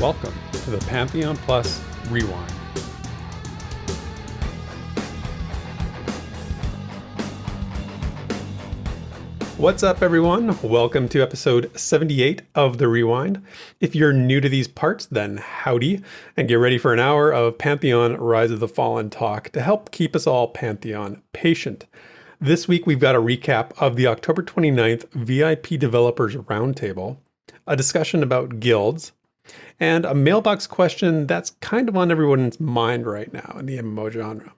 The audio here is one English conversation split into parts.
Welcome to the Pantheon Plus Rewind. What's up, everyone? Welcome to episode 78 of The Rewind. If you're new to these parts, then howdy, and get ready for an hour of Pantheon Rise of the Fallen talk to help keep us all Pantheon patient. This week, we've got a recap of the October 29th VIP Developers Roundtable, a discussion about guilds, and a mailbox question that's kind of on everyone's mind right now in the MMO genre.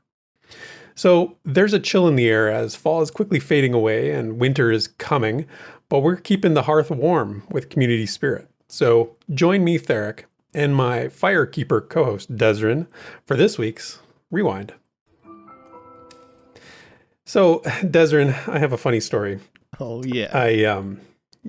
So there's a chill in the air as fall is quickly fading away and winter is coming, but we're keeping the hearth warm with community spirit. So join me, Theric, and my Firekeeper co-host, Desrin, for this week's Rewind. So, Desrin, I have a funny story. Oh,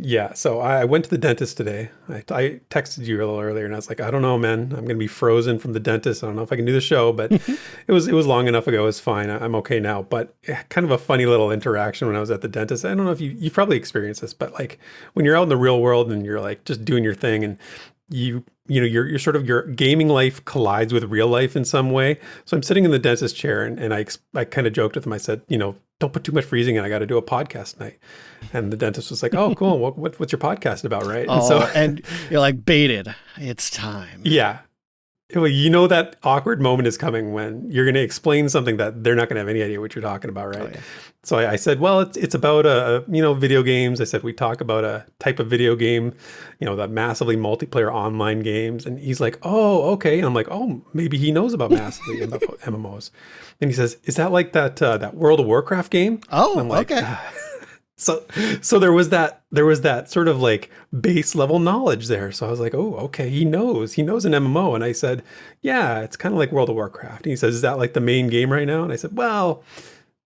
yeah. So I went to the dentist today. I texted you a little earlier and I was like, I don't know, man. I'm going to be frozen from the dentist. I don't know if I can do the show, but it was long enough ago. It was fine. I'm okay now. But kind of a funny little interaction when I was at the dentist. I don't know if you've probably experienced this, but like when you're out in the real world and you're like just doing your thing and you know, your sort of your gaming life collides with real life in some way. So I'm sitting in the dentist chair and I kind of joked with him. I said, don't put too much freezing in. I got to do a podcast tonight. And the dentist was like, oh, cool. What's your podcast about, right? And you're like, baited. It's time. Yeah. Well, that awkward moment is coming when you're going to explain something that they're not going to have any idea what you're talking about, right? Oh, yeah. So I said, well, it's about video games. I said we talk about a type of video game, that massively multiplayer online games. And he's like, oh, okay. And I'm like, oh, maybe he knows about massively about MMOs. And he says, is that like that World of Warcraft game? Oh, I'm like, okay. So there was that sort of like base level knowledge there. So I was like, oh, okay, he knows an MMO. And I said, yeah, it's kind of like World of Warcraft. And he says, is that like the main game right now? And I said, well,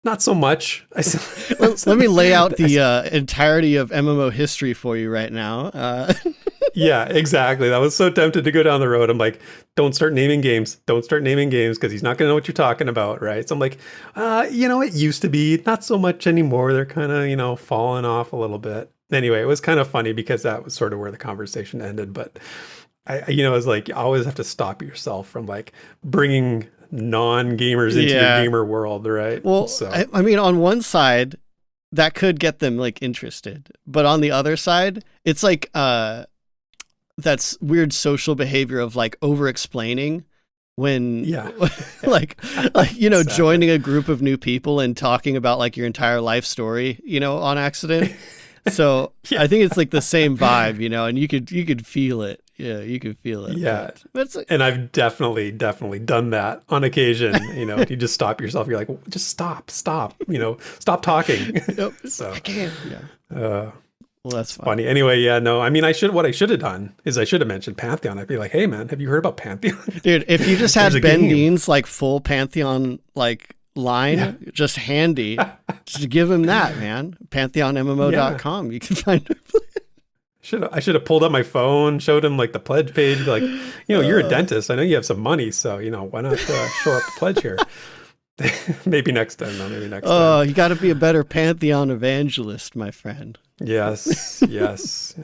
not so much. I said, let me lay out the entirety of MMO history for you right now. Yeah, exactly. I was so tempted to go down the road. I'm like, don't start naming games. Don't start naming games because he's not going to know what you're talking about, right? So I'm like, it used to be, not so much anymore. They're kind of, falling off a little bit. Anyway, it was kind of funny because that was sort of where the conversation ended. But I was like, you always have to stop yourself from like bringing non-gamers into your gamer world, right? Well, so. I mean, on one side, that could get them like interested, but on the other side, it's like that's weird social behavior of like over-explaining when like Exactly. joining a group of new people and talking about like your entire life story, on accident. So I think it's like the same vibe, and you could feel it. Yeah, you could feel it. Yeah. But and I've definitely done that on occasion. You just stop yourself. You're like, well, just stop, stop talking. Nope. So I can't. Yeah. Well, that's funny. Anyway, yeah, no, I mean, what I should have done is I should have mentioned Pantheon. I'd be like, hey man, have you heard about Pantheon? Dude, if you just had Ben Dean's like full Pantheon like line just handy, just give him that, man. PantheonMMO.com. You can find it. I should have pulled up my phone, showed him like the pledge page, like, you're a dentist. I know you have some money, so why not shore up the pledge here? Maybe next time. No, maybe next time. Oh, you got to be a better Pantheon evangelist, my friend. Yes.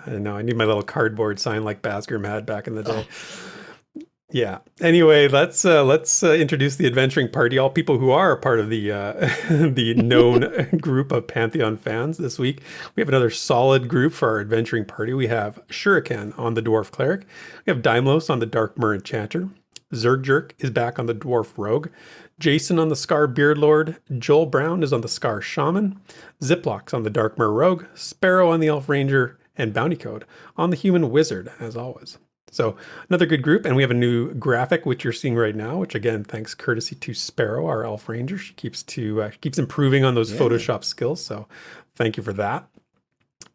I know. I need my little cardboard sign like Basgrim had back in the day. Yeah. Anyway, let's introduce the adventuring party. All people who are a part of the the known group of Pantheon fans this week. We have another solid group for our adventuring party. We have Shuriken on the Dwarf Cleric. We have Daimlos on the Darkmer Enchanter. Zergjerk is back on the Dwarf Rogue. Jason on the Scar Beard Lord. Joel Brown is on the Scar Shaman. Ziplock's on the Darkmer Rogue. Sparrow on the Elf Ranger. And Bounty Code on the Human Wizard, as always. So another good group, and we have a new graphic, which you're seeing right now, which again, thanks courtesy to Sparrow, our Elf Ranger. She keeps improving on those Photoshop skills, so thank you for that.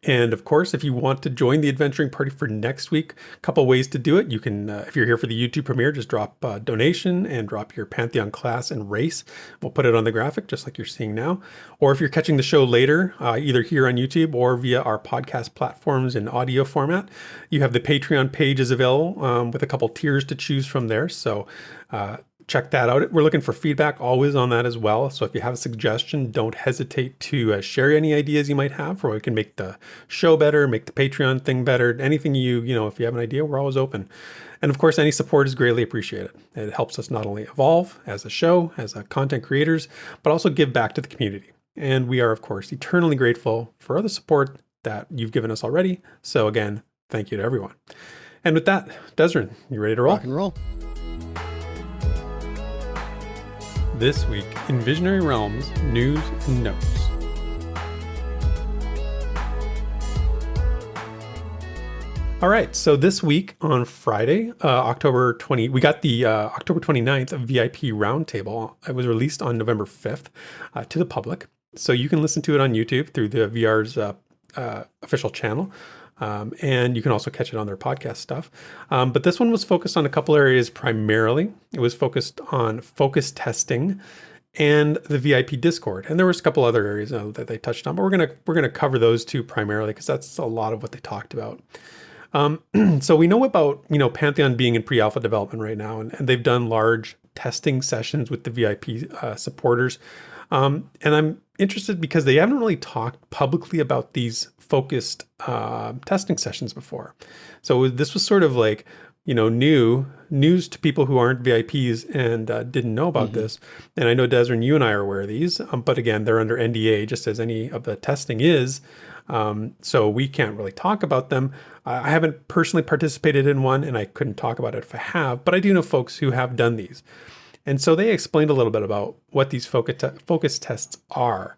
And of course, if you want to join the adventuring party for next week, a couple ways to do it. You can, if you're here for the YouTube premiere, just drop a donation and drop your Pantheon class and race. We'll put it on the graphic, just like you're seeing now. Or if you're catching the show later, either here on YouTube or via our podcast platforms in audio format, you have the Patreon pages available with a couple tiers to choose from there. So check that out. We're looking for feedback always on that as well. So if you have a suggestion, don't hesitate to share any ideas you might have for what we can make the show better, make the Patreon thing better. Anything if you have an idea, we're always open. And of course, any support is greatly appreciated. It helps us not only evolve as a show, as content creators, but also give back to the community. And we are, of course, eternally grateful for all the support that you've given us already. So again, thank you to everyone. And with that, Desrin, you ready to roll? Rock and roll. This week in Visionary Realms News and Notes. All right, so this week on Friday, October 20, we got the October 29th VIP Roundtable. It was released on November 5th to the public. So you can listen to it on YouTube through the VR's official channel. And you can also catch it on their podcast stuff. But this one was focused on a couple areas primarily. It was focused on focus testing and the VIP Discord. And there was a couple other areas that they touched on, but we're gonna cover those two primarily because that's a lot of what they talked about. So we know about, Pantheon being in pre-alpha development right now, and they've done large testing sessions with the VIP supporters. And I'm interested because they haven't really talked publicly about these focused testing sessions before. So this was sort of like, news to people who aren't VIPs and didn't know about this. And I know, Desrin, you and I are aware of these, but again, they're under NDA, just as any of the testing is. So we can't really talk about them. I haven't personally participated in one, and I couldn't talk about it if I have, but I do know folks who have done these. And so they explained a little bit about what these focus tests are.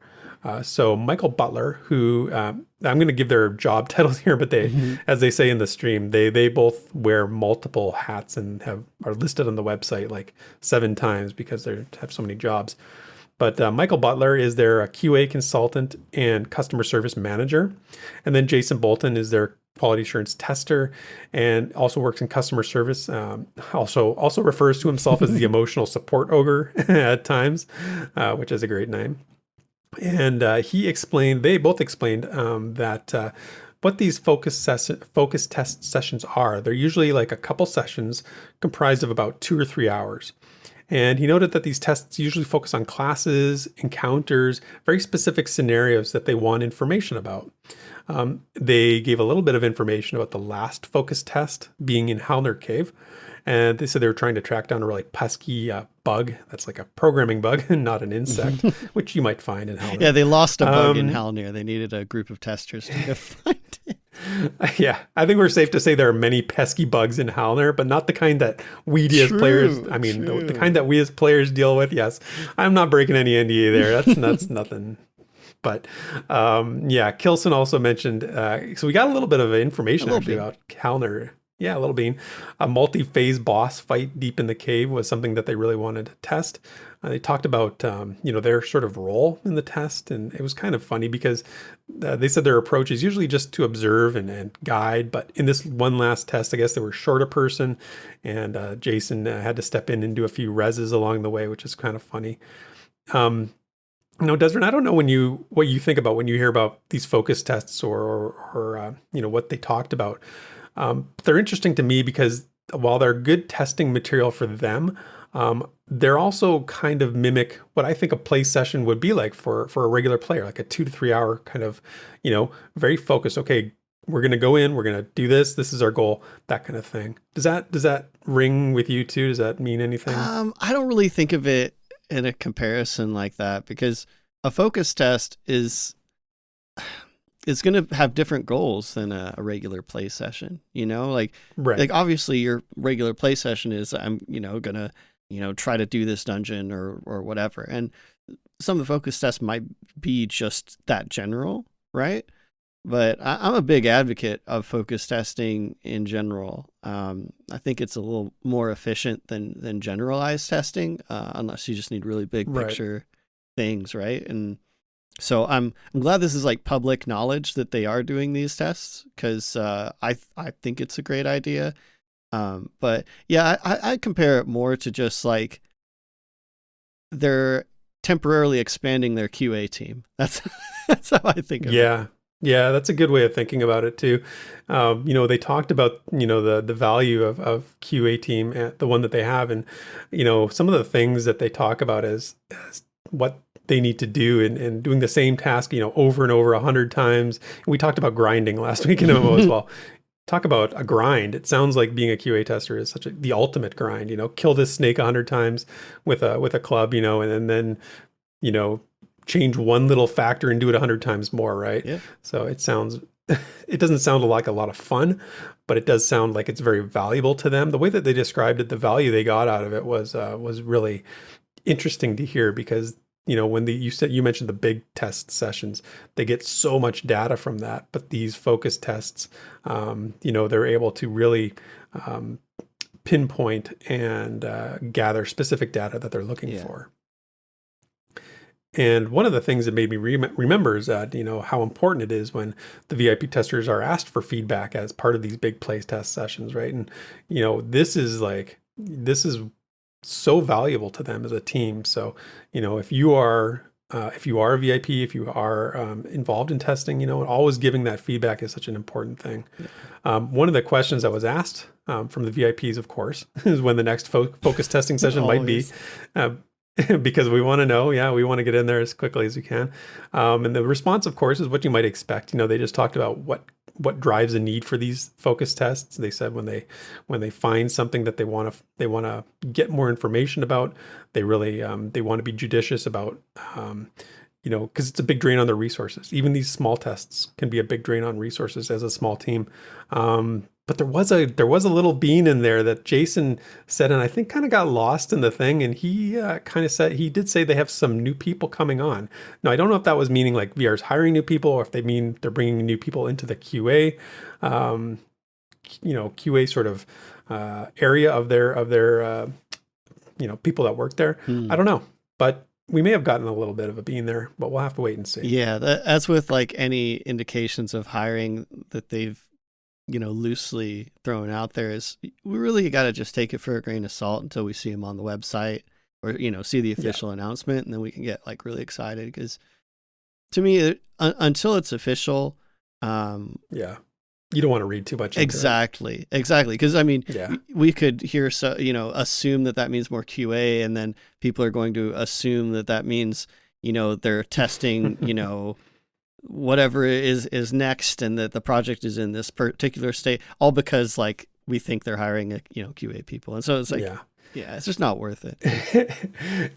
So Michael Butler, who I'm going to give their job titles here, but they, as they say in the stream, they both wear multiple hats and are listed on the website like 7 times because they have so many jobs. But Michael Butler is their QA consultant and customer service manager. And then Jason Bolton is their quality assurance tester and also works in customer service. Also refers to himself as the emotional support ogre at times, which is a great name. And they both explained that what these focus test sessions are. They're usually like a couple sessions comprised of about 2 or 3 hours. And he noted that these tests usually focus on classes, encounters, very specific scenarios that they want information about. They gave a little bit of information about the last focus test being in Halner Cave. And they said they were trying to track down a really pesky bug. That's like a programming bug and not an insect, which you might find in Halner. Yeah, they lost a bug in Halner. They needed a group of testers to find it. Yeah, I think we're safe to say there are many pesky bugs in Halner, but not the kind that we as players, the kind that we as players deal with. Yes, I'm not breaking any NDA there. That's nothing. But Kilson also mentioned, so we got a little bit of information about Halner. Yeah, a little bean. A multi-phase boss fight deep in the cave was something that they really wanted to test. They talked about, their sort of role in the test. And it was kind of funny because they said their approach is usually just to observe and guide. But in this one last test, I guess they were short a person. And Jason had to step in and do a few reses along the way, which is kind of funny. Desrin, I don't know what you think about when you hear about these focus tests or what they talked about. They're interesting to me because while they're good testing material for them, they're also kind of mimic what I think a play session would be like for a regular player, like a 2 to 3 hour kind of, very focused. Okay, we're going to go in, we're going to do this. This is our goal, that kind of thing. Does that ring with you too? Does that mean anything? I don't really think of it in a comparison like that because a focus test is going to have different goals than a regular play session, right. Like obviously your regular play session is I'm, going to, try to do this dungeon or whatever. And some of the focus tests might be just that general, right? But I'm a big advocate of focus testing in general. I think it's a little more efficient than generalized testing, unless you just need really big picture things, right? And so I'm glad this is like public knowledge that they are doing these tests because I think it's a great idea. But yeah, I compare it more to just like they're temporarily expanding their QA team. That's how I think of it. Yeah. Yeah, that's a good way of thinking about it too. They talked about, the value of QA team, the one that they have, and, some of the things that they talk about as what they need to do and doing the same task, over and over 100 times. We talked about grinding last week in MMO as well. Talk about a grind. It sounds like being a QA tester is the ultimate grind, kill this snake 100 times with a club, and then, change one little factor and do it 100 times more, right? Yeah. So it doesn't sound like a lot of fun, but it does sound like it's very valuable to them. The way that they described it, the value they got out of it was really interesting to hear, because when you mentioned the big test sessions, they get so much data from that, but these focus tests, they're able to really pinpoint and gather specific data that they're looking for. And one of the things that made me remember is that, how important it is when the VIP testers are asked for feedback as part of these big play test sessions, right? And, this is so valuable to them as a team. So, if you are a VIP, if you are involved in testing, always giving that feedback is such an important thing. One of the questions that was asked from the VIPs, of course, is when the next focus testing session might be. Because we want to know, we want to get in there as quickly as we can. And the response, of course, is what you might expect. They just talked about what drives a need for these focus tests. They said when they find something that they want to get more information about, they really they want to be judicious about, because it's a big drain on their resources. Even these small tests can be a big drain on resources as a small team. But there was a little bean in there that Jason said, and I think kind of got lost in the thing. And he he did say they have some new people coming on. Now, I don't know if that was meaning like VR's hiring new people, or if they mean they're bringing new people into the QA, QA sort of area of their people that work there. I don't know, but we may have gotten a little bit of a bean there, but we'll have to wait and see. Yeah, as with like any indications of hiring that they've loosely thrown out there, is we really got to just take it for a grain of salt until we see them on the website, or see the official announcement, and then we can get like really excited, because to me until it's official, you don't want to read too much into exactly because we could hear assume that means more QA, and then people are going to assume that means they're testing whatever is next, and that the project is in this particular state, all because like we think they're hiring QA people. And so it's like it's just not worth it.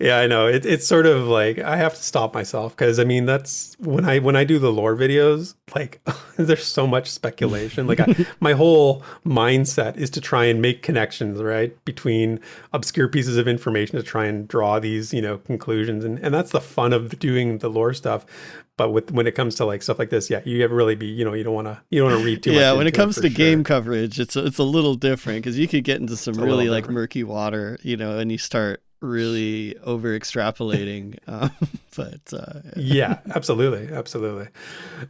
Yeah, I know. It's sort of like I have to stop myself, because that's when I do the lore videos, like there's so much speculation. Like my whole mindset is to try and make connections, right, between obscure pieces of information to try and draw these conclusions, and that's the fun of doing the lore stuff. But when it comes to like stuff like this, you have to really be, you don't want to read too much. Yeah, when it comes to game coverage, it's a little different, because you could get into some really like murky water, and you start really over extrapolating. Yeah, absolutely.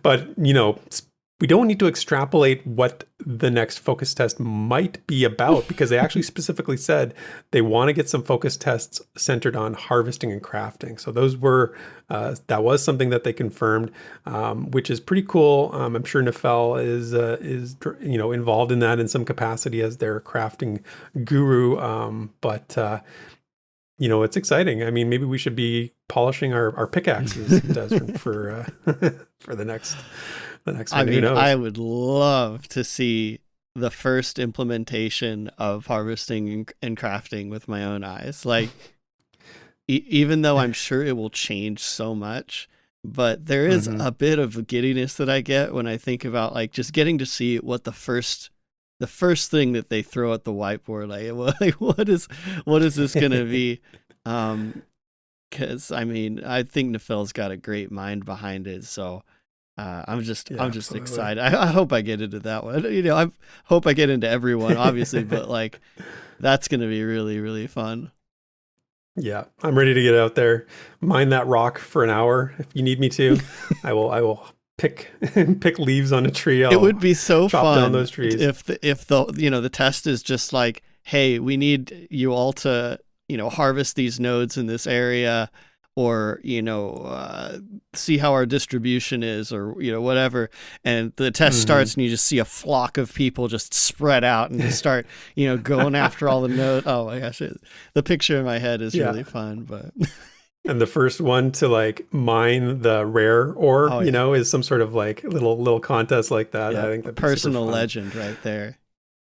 But we don't need to extrapolate what the next focus test might be about, because they actually specifically said they want to get some focus tests centered on harvesting and crafting. So those were that was something that they confirmed, which is pretty cool. I'm sure Nefel is involved in that in some capacity as their crafting guru. But it's exciting. I mean, maybe we should be polishing our pickaxes for the next. I mean, I would love to see the first implementation of harvesting and crafting with my own eyes. Like, even though I'm sure it will change so much, but there is a bit of giddiness that I get when I think about like just getting to see what the first thing that they throw at the whiteboard, like what is this going to be? Because I mean, I think Nefel's got a great mind behind it, so. I'm just absolutely excited. I hope I get into that one. I hope I get into everyone, obviously, but like that's going to be really, really fun. Yeah, I'm ready to get out there, mine that rock for an hour if you need me to. I will pick leaves on a tree. It would be so chop fun down those trees. if the test is just like, hey, we need you all to harvest these nodes in this area, or see how our distribution is, or whatever, and the test starts and you just see a flock of people just spread out and just start going after all the nodes. Oh my gosh, the picture in my head is really fun. But and the first one to like mine the rare ore is some sort of like little contest like that. I think that'd be personal legend right there.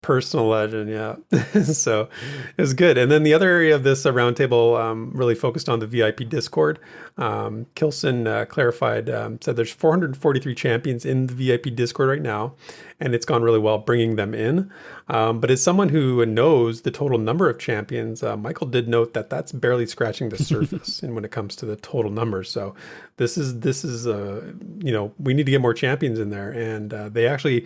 Personal legend, yeah. So it was good. And then the other area of this roundtable really focused on the VIP Discord. Kilson clarified, said there's 443 champions in the VIP Discord right now, and it's gone really well bringing them in. But as someone who knows the total number of champions, Michael did note that that's barely scratching the surface and when it comes to the total numbers. So this is we need to get more champions in there. And they actually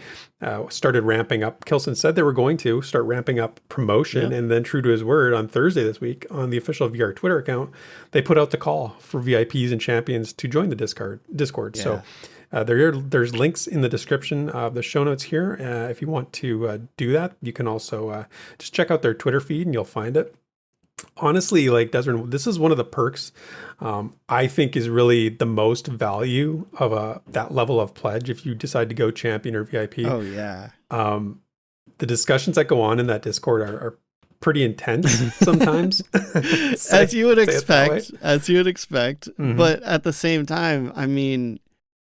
started ramping up. Kilson said they were going to start ramping up promotion, and then true to his word, on Thursday this week on the official VR Twitter account, they put out the call for VIPs and champions to join the Discord. Yeah. So there's links in the description of the show notes here. If you want to do that, you can also just check out their Twitter feed and you'll find it. Honestly, like Desmond, this is one of the perks I think is really the most value of that level of pledge if you decide to go champion or VIP. Oh yeah. The discussions that go on in that Discord are pretty intense sometimes. As you would expect. But at the same time, I mean,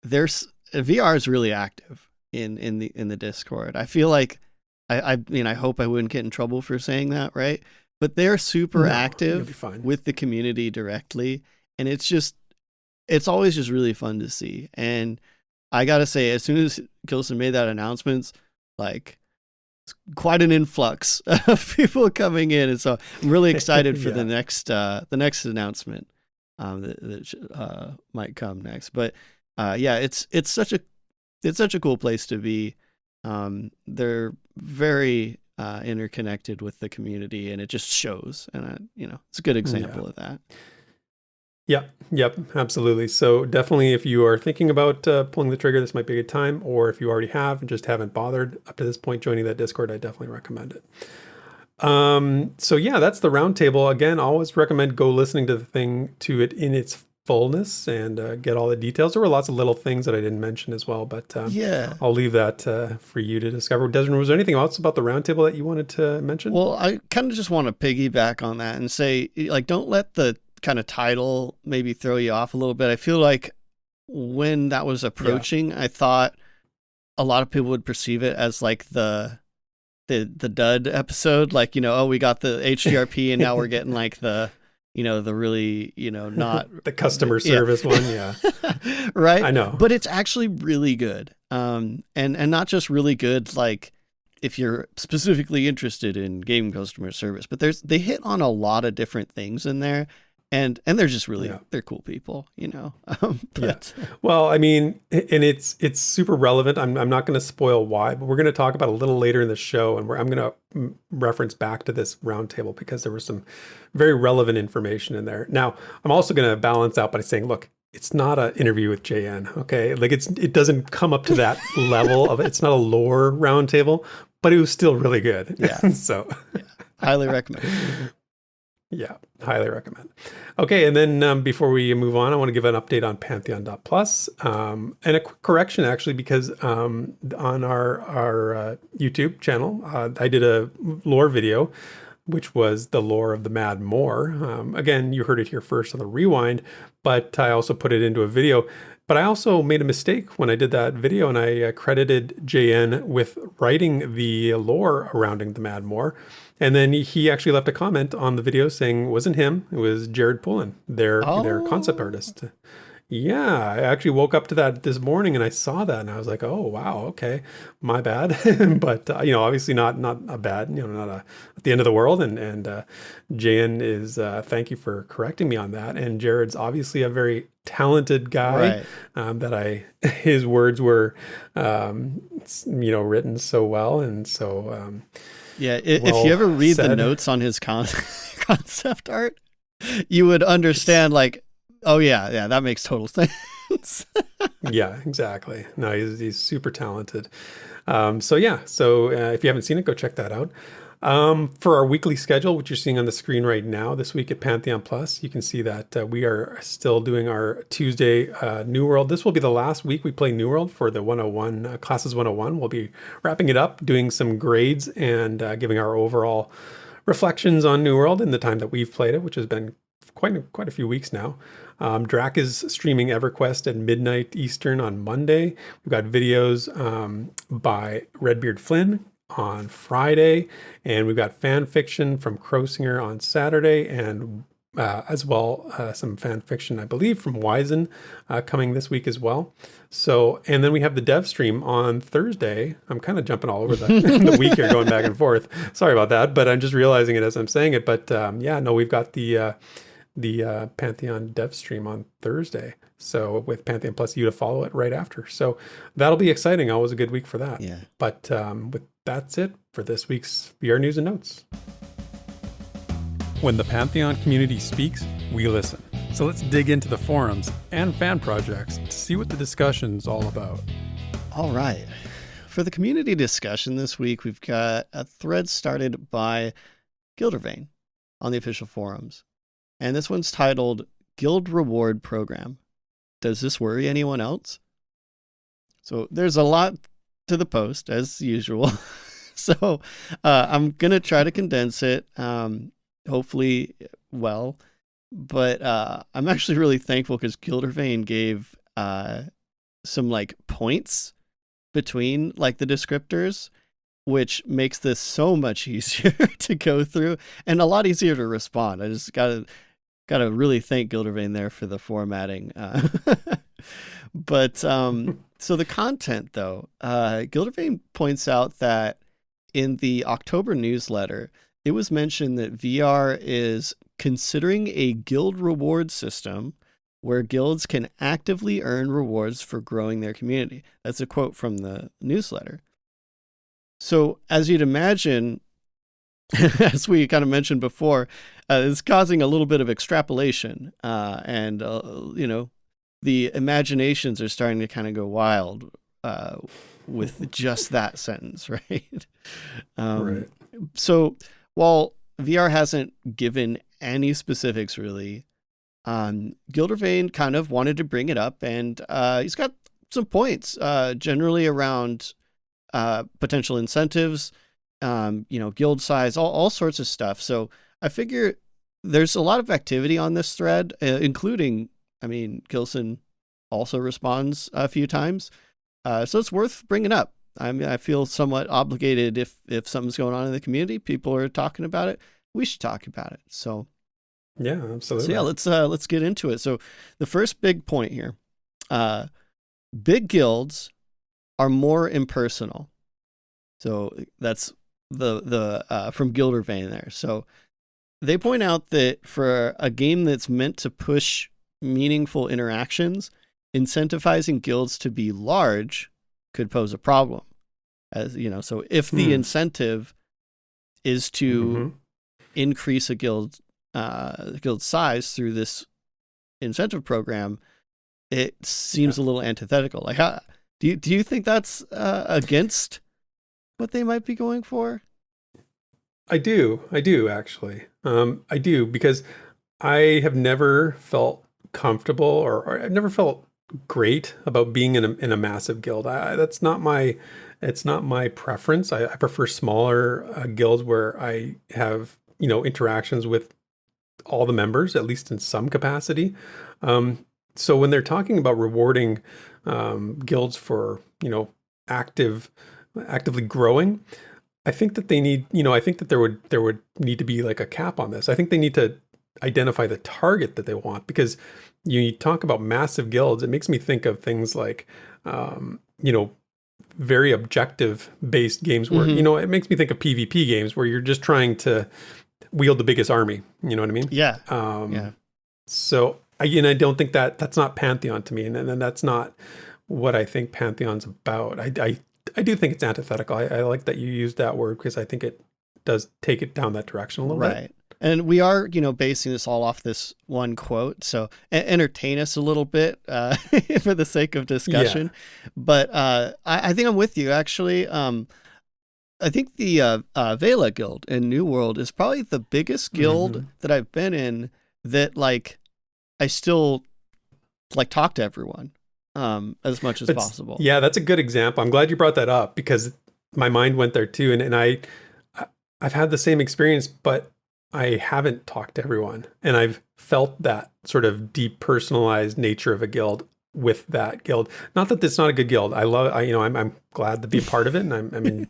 there's VR is really active in the Discord. I feel like I hope I wouldn't get in trouble for saying that, right? But they're super active with the community directly, and it's always just really fun to see. And I gotta say, as soon as Kilson made that announcement, like, it's quite an influx of people coming in, and so I'm really excited for the next announcement that might come next. But it's such a cool place to be. They're very interconnected with the community, and it just shows. And it's a good example of that. Yep, absolutely. So definitely, if you are thinking about pulling the trigger, this might be a good time. Or if you already have and just haven't bothered up to this point joining that Discord, I definitely recommend it. So yeah, that's the roundtable. Again, always recommend go listening to it in its fullness and get all the details. There were lots of little things that I didn't mention as well, but I'll leave that for you to discover. Desmond, was there anything else about the roundtable that you wanted to mention? Well, I kind of just want to piggyback on that and say, like, don't let the kind of title maybe throw you off a little bit. I feel like when that was approaching, I thought a lot of people would perceive it as like the dud episode, like, we got the HDRP and now we're getting like the really, not the customer service one. Yeah. Right. I know. But it's actually really good. And not just really good, like if you're specifically interested in game customer service, but they hit on a lot of different things in there. And they're just really, they're cool people, Well, I mean, and it's super relevant. I'm not going to spoil why, but we're going to talk about a little later in the show, and I'm going to reference back to this roundtable because there was some very relevant information in there. Now, I'm also going to balance out by saying, look, it's not an interview with JN, okay? Like it doesn't come up to that level of it. It's not a lore roundtable, but it was still really good. Yeah. So highly recommend. Yeah, highly recommend. Okay, and then before we move on, I want to give an update on Pantheon.plus and a quick correction, actually, because on our YouTube channel, I did a lore video, which was the lore of the Mad Moor. Again, you heard it here first on the rewind, but I also put it into a video. But I also made a mistake when I did that video, and I credited JN with writing the lore surrounding the Mad Moor. And then he actually left a comment on the video saying it wasn't him, it was Jared Pullen, their concept artist. Yeah, I actually woke up to that this morning and I saw that and I was like, oh, wow, okay, my bad. But, obviously not a bad, not at the end of the world. And JN is, thank you for correcting me on that. And Jared's obviously a very talented guy, right. His words were, written so well. And so, if you ever read the notes on his concept art, you would understand, like, oh yeah, that makes total sense. questions. Yeah, exactly. No, he's super talented. So yeah, if you haven't seen it, go check that out. For our weekly schedule, which you're seeing on the screen right now, this week at Pantheon Plus, you can see that we are still doing our Tuesday New World. This will be the last week we play New World for the 101 Classes 101. We'll be wrapping it up, doing some grades, and giving our overall reflections on New World in the time that we've played it, which has been quite a few weeks now. Drac is streaming EverQuest at midnight Eastern on Monday. We've got videos by Redbeard Flynn on Friday, and we've got fan fiction from Crowsinger on Saturday, and as well some fan fiction, I believe, from Wizen coming this week as well. So, and then we have the dev stream on Thursday. I'm kind of jumping all over the week here, going back and forth. Sorry about that, but I'm just realizing it as I'm saying it. But yeah, no, we've got the Pantheon dev stream on Thursday. So with Pantheon Plus U to follow it right after. So that'll be exciting. Always a good week for that. Yeah. But that's it for this week's VR News and Notes. When the Pantheon community speaks, we listen. So let's dig into the forums and fan projects to see what the discussion's all about. All right. For the community discussion this week, we've got a thread started by Gyldervane on the official forums. And this one's titled Guild Reward Program. Does this worry anyone else? So there's a lot to the post, as usual. So I'm going to try to condense it, hopefully well. But I'm actually really thankful because Gyldervane gave some like points between like the descriptors, which makes this so much easier to go through and a lot easier to respond. I just gotta really thank Gyldervane there for the formatting. But so the content though, Gyldervane points out that in the October newsletter, it was mentioned that VR is considering a guild reward system where guilds can actively earn rewards for growing their community. That's a quote from the newsletter. So as you'd imagine, as we kind of mentioned before, it's causing a little bit of extrapolation, and the imaginations are starting to kind of go wild with just that sentence, right? Right. So while VR hasn't given any specifics really, Gyldervane kind of wanted to bring it up, and he's got some points generally around potential incentives, guild size, all sorts of stuff. So I figure there's a lot of activity on this thread, including, Gilson also responds a few times. So it's worth bringing up. I feel somewhat obligated if something's going on in the community, people are talking about it, we should talk about it. So yeah, absolutely. So yeah, let's get into it. So the first big point here, big guilds are more impersonal. So that's the from Gyldervane there. So they point out that for a game that's meant to push meaningful interactions, incentivizing guilds to be large could pose a problem. As you know, so if the incentive is to increase a guild size through this incentive program, it seems a little antithetical. Like, do you think that's against what they might be going for? I do actually. I do, because I have never felt comfortable or I've never felt great about being in a massive guild. It's not my preference. I prefer smaller guilds where I have, interactions with all the members, at least in some capacity. So when they're talking about rewarding guilds for, actively growing, I think that they need, I think that there would need to be like a cap on this. I think they need to identify the target that they want, because you talk about massive guilds, it makes me think of things like, very objective based games where, it makes me think of PvP games where you're just trying to wield the biggest army. You know what I mean? Yeah. So I don't think that's not Pantheon to me. And then that's not what I think Pantheon's about. I do think it's antithetical. I like that you used that word because I think it does take it down that direction a little bit. And we are, basing this all off this one quote. So entertain us a little bit for the sake of discussion. But I think I'm with you, actually. I think the Vela Guild in New World is probably the biggest guild that I've been in that, like, I still, like, talk to everyone as much as possible. Yeah, that's a good example. I'm glad you brought that up because my mind went there too. And I've had the same experience, but I haven't talked to everyone. And I've felt that sort of depersonalized nature of a guild with that guild. Not that it's not a good guild. I'm glad to be a part of it. And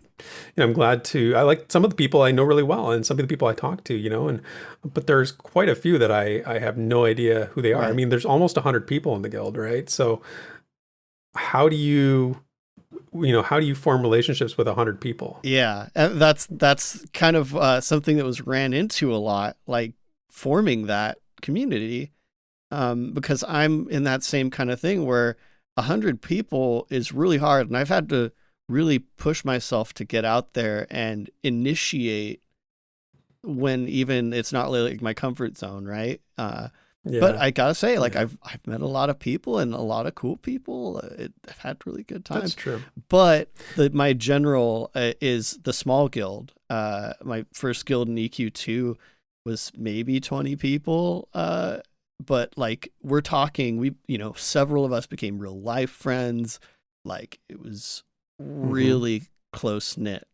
I'm glad I like some of the people I know really well and some of the people I talk to, but there's quite a few that I have no idea who they are. Right. I mean, there's almost 100 people in the guild, right? So how do you form relationships with 100 people? Yeah. And that's kind of something that was ran into a lot, like forming that community. Because I'm in that same kind of thing where 100 people is really hard. And I've had to really push myself to get out there and initiate when even it's not really like my comfort zone. Right. But I gotta say, like, I've met a lot of people and a lot of cool people. I've had really good times. That's true. But my general is the small guild. My first guild in EQ2 was maybe 20 people. But like, we're talking, several of us became real life friends. Like, it was really close knit.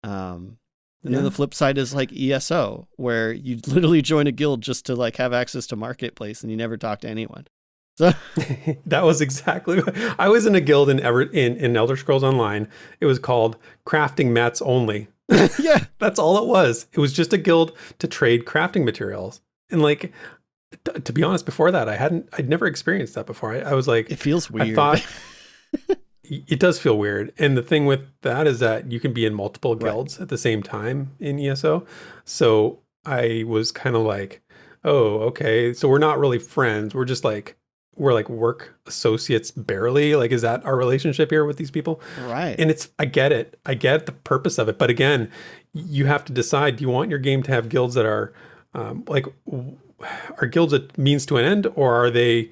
And then the flip side is like ESO, where you literally join a guild just to like have access to Marketplace and you never talk to anyone. So that was exactly, I was in a guild in Elder Scrolls Online. It was called Crafting Mats Only. Yeah. That's all it was. It was just a guild to trade crafting materials. And like, to be honest, before that, I'd never experienced that before. I was like, it feels weird. I thought it does feel weird. And the thing with that is that you can be in multiple guilds at the same time in ESO. So I was kind of like, oh, okay. So we're not really friends. We're like work associates barely. Like, is that our relationship here with these people? Right. And I get it. I get the purpose of it. But again, you have to decide, do you want your game to have guilds that are are guilds a means to an end, or are they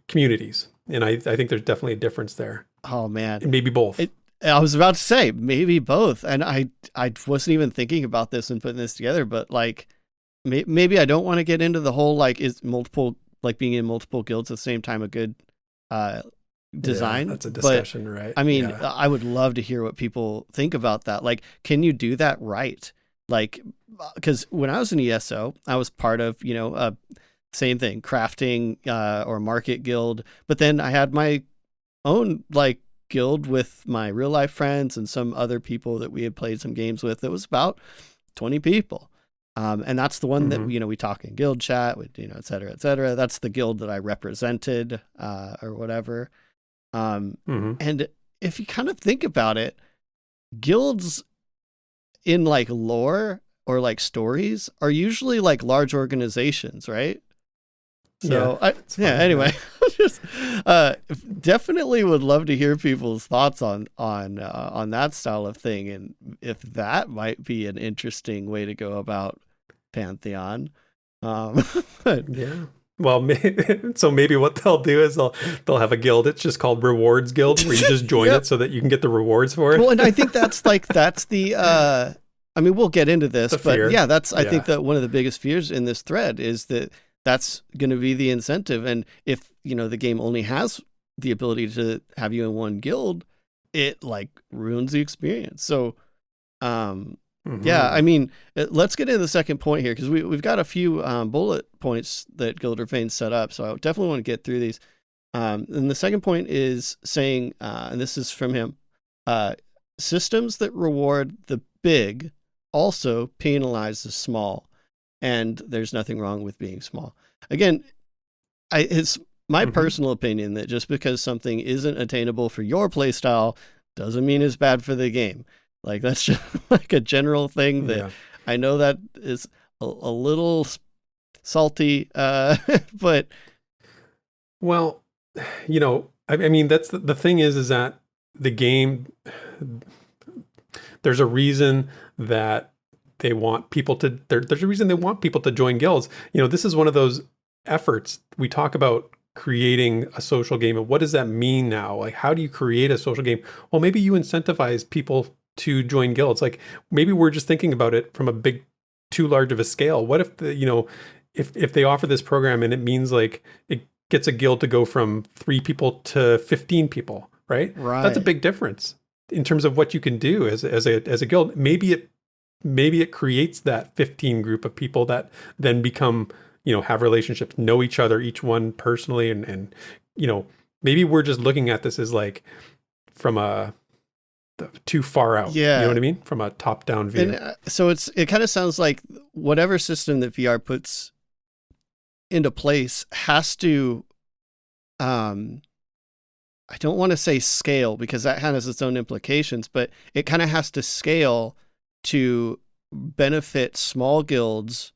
communities? And I think there's definitely a difference there. Oh man, and maybe both. I was about to say maybe both, and I wasn't even thinking about this and putting this together, but like maybe I don't want to get into the whole like is multiple like being in multiple guilds at the same time a good design. Yeah, that's a discussion, right? I mean, I would love to hear what people think about that. Like, can you do that right? Like, because when I was in ESO, I was part of, same thing, crafting or market guild. But then I had my own like guild with my real life friends and some other people that we had played some games with. It was about 20 people. And that's the one that, we talk in guild chat with, et cetera, et cetera. That's the guild that I represented or whatever. And if you kind of think about it, guilds in like lore or like stories are usually like large organizations, right? So anyway, just definitely would love to hear people's thoughts on that style of thing, and if that might be an interesting way to go about Pantheon. Yeah. Well, so maybe what they'll do is they'll have a guild. It's just called Rewards Guild, where you just join it so that you can get the rewards for it. Well, and I think that's the. I mean, we'll get into this, but I think that one of the biggest fears in this thread is that that's going to be the incentive. And if, the game only has the ability to have you in one guild, it like ruins the experience. So, I mean, let's get into the second point here, because we've got a few bullet points that Gyldervane set up. So I definitely want to get through these. And the second point is saying, and this is from him, systems that reward the big also penalize the small. And there's nothing wrong with being small. Again, it's my personal opinion that just because something isn't attainable for your playstyle doesn't mean it's bad for the game. Like, that's just like a general thing that I know that is a little salty, but. Well, I mean, that's the thing is that the game, there's a reason that they want people to, there's a reason they want people to join guilds. This is one of those efforts. We talk about creating a social game, and what does that mean now? Like, how do you create a social game? Well, maybe you incentivize people to join guilds. Like, maybe we're just thinking about it from a big, too large of a scale. What if if they offer this program and it means like it gets a guild to go from 3 people to 15 people, right? That's a big difference in terms of what you can do as a guild. Maybe it creates that 15 group of people that then become, have relationships, know each other, each one personally. And maybe we're just looking at this as like from too far out. Yeah. You know what I mean? From a top down view. And so it kind of sounds like whatever system that VR puts into place has to, I don't want to say scale because that has its own implications, but it kind of has to scale to benefit small guilds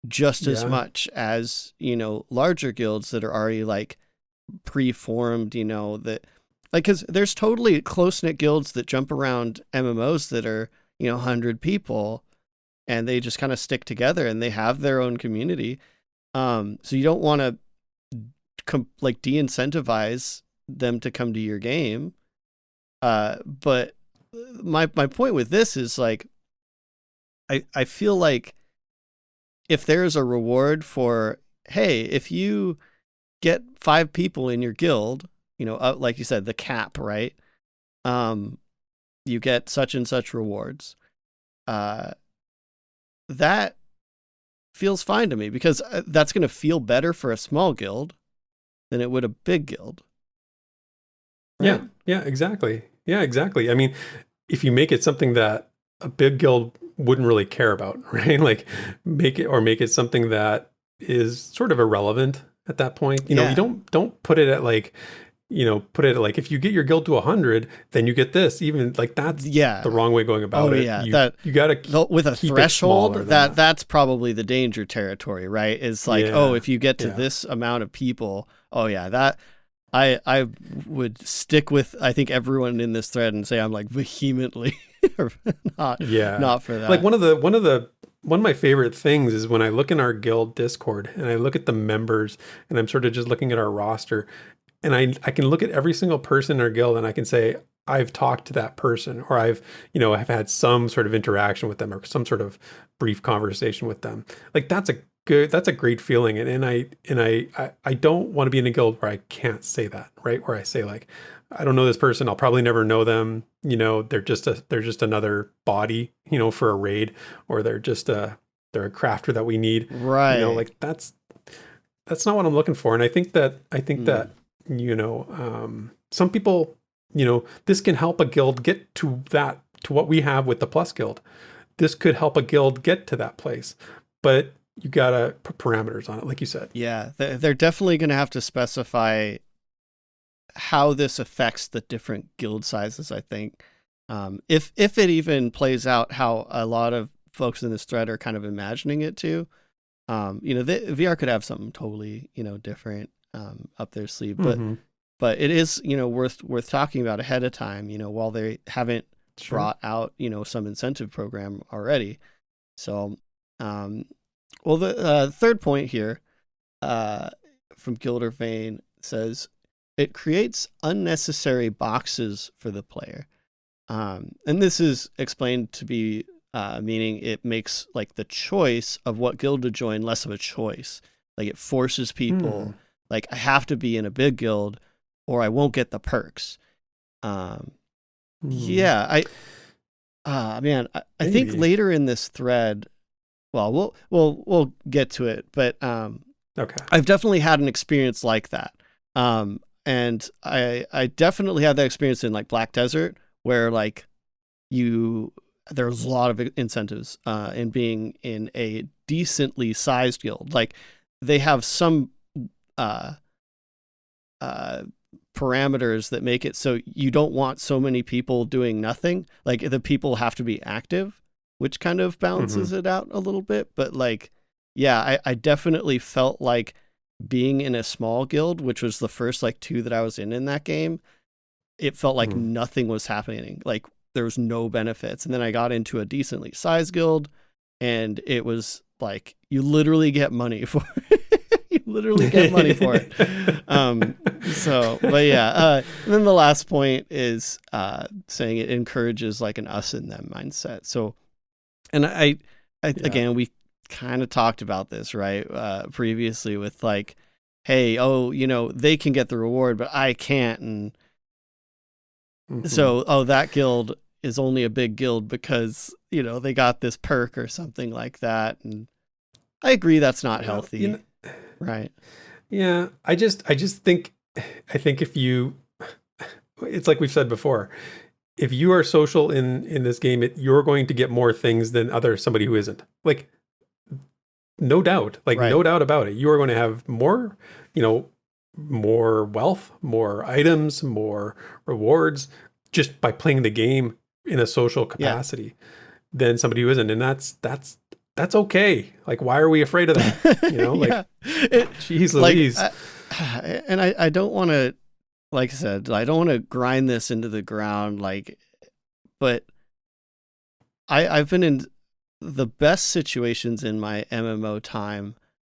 just as much as, larger guilds that are already like pre-formed, that like, cause there's totally close-knit guilds that jump around MMOs that are, 100 people and they just kind of stick together and they have their own community. So you don't want to de-incentivize them to come to your game. But my point with this is like, I feel like if there's a reward for, hey, if you get 5 people in your guild, like you said, the cap, right? You get such and such rewards. That feels fine to me because that's going to feel better for a small guild than it would a big guild. Right? Yeah, exactly. Yeah, exactly. I mean, if you make it something that a big guild wouldn't really care about, right? Like make it something that is sort of irrelevant at that point. You don't put it at like, if you get your guild to 100, then you get this. Even like that's the wrong way going about it. Yeah, you got to with a threshold. That's probably the danger territory, right? Is like, if you get to this amount of people, that I would stick with I think everyone in this thread and say I'm like vehemently not for that. Like one of my favorite things is when I look in our guild Discord and I look at the members and I'm sort of just looking at our roster. And I can look at every single person in our guild and I can say, I've talked to that person or I've had some sort of interaction with them or some sort of brief conversation with them. Like that's a great feeling. And I don't want to be in a guild where I can't say that, right? Where I say like, I don't know this person. I'll probably never know them. They're just another body, for a raid, or they're a crafter that we need. Right. Like that's not what I'm looking for. And I think that some people, this can help a guild get to what we have with the Plus Guild. This could help a guild get to that place, but you gotta put parameters on it, like you said. Yeah, they're definitely going to have to specify how this affects the different guild sizes, I think. If it even plays out how a lot of folks in this thread are kind of imagining it to, the VR could have something totally, different up their sleeve, but it is, worth talking about ahead of time, while they haven't brought out, some incentive program already. So, the third point here, from Gyldervane says it creates unnecessary boxes for the player. And this is explained to be, meaning it makes like the choice of what guild to join less of a choice. Like it forces people, like I have to be in a big guild or I won't get the perks. I think later in this thread, well, we'll get to it, but okay. I've definitely had an experience like that. And I definitely had that experience in like Black Desert where like there's a lot of incentives in being in a decently sized guild. Like they have some parameters that make it so you don't want so many people doing nothing. Like the people have to be active, which kind of balances it out a little bit. But like, I definitely felt like being in a small guild, which was the first like 2 that I was in that game, it felt like nothing was happening. Like there was no benefits. And then I got into a decently sized guild and it was like you literally get money for you literally get money for it. But yeah, and then the last point is saying it encourages like an us and them mindset. So, and I again, we kind of talked about this, right? Previously with like, hey, they can get the reward, but I can't. And so, that guild is only a big guild because, they got this perk or something like that. And I agree that's not healthy. Right. Yeah. I think if you, it's like we've said before, if you are social in this game, you're going to get more things than somebody who isn't. Like, no doubt, no doubt about it. You are going to have more, more wealth, more items, more rewards just by playing the game in a social capacity than somebody who isn't. And that's okay. Like, why are we afraid of that? Geez Louise. And I don't want to, like I said, I don't want to grind this into the ground, but I've been in the best situations in my MMO time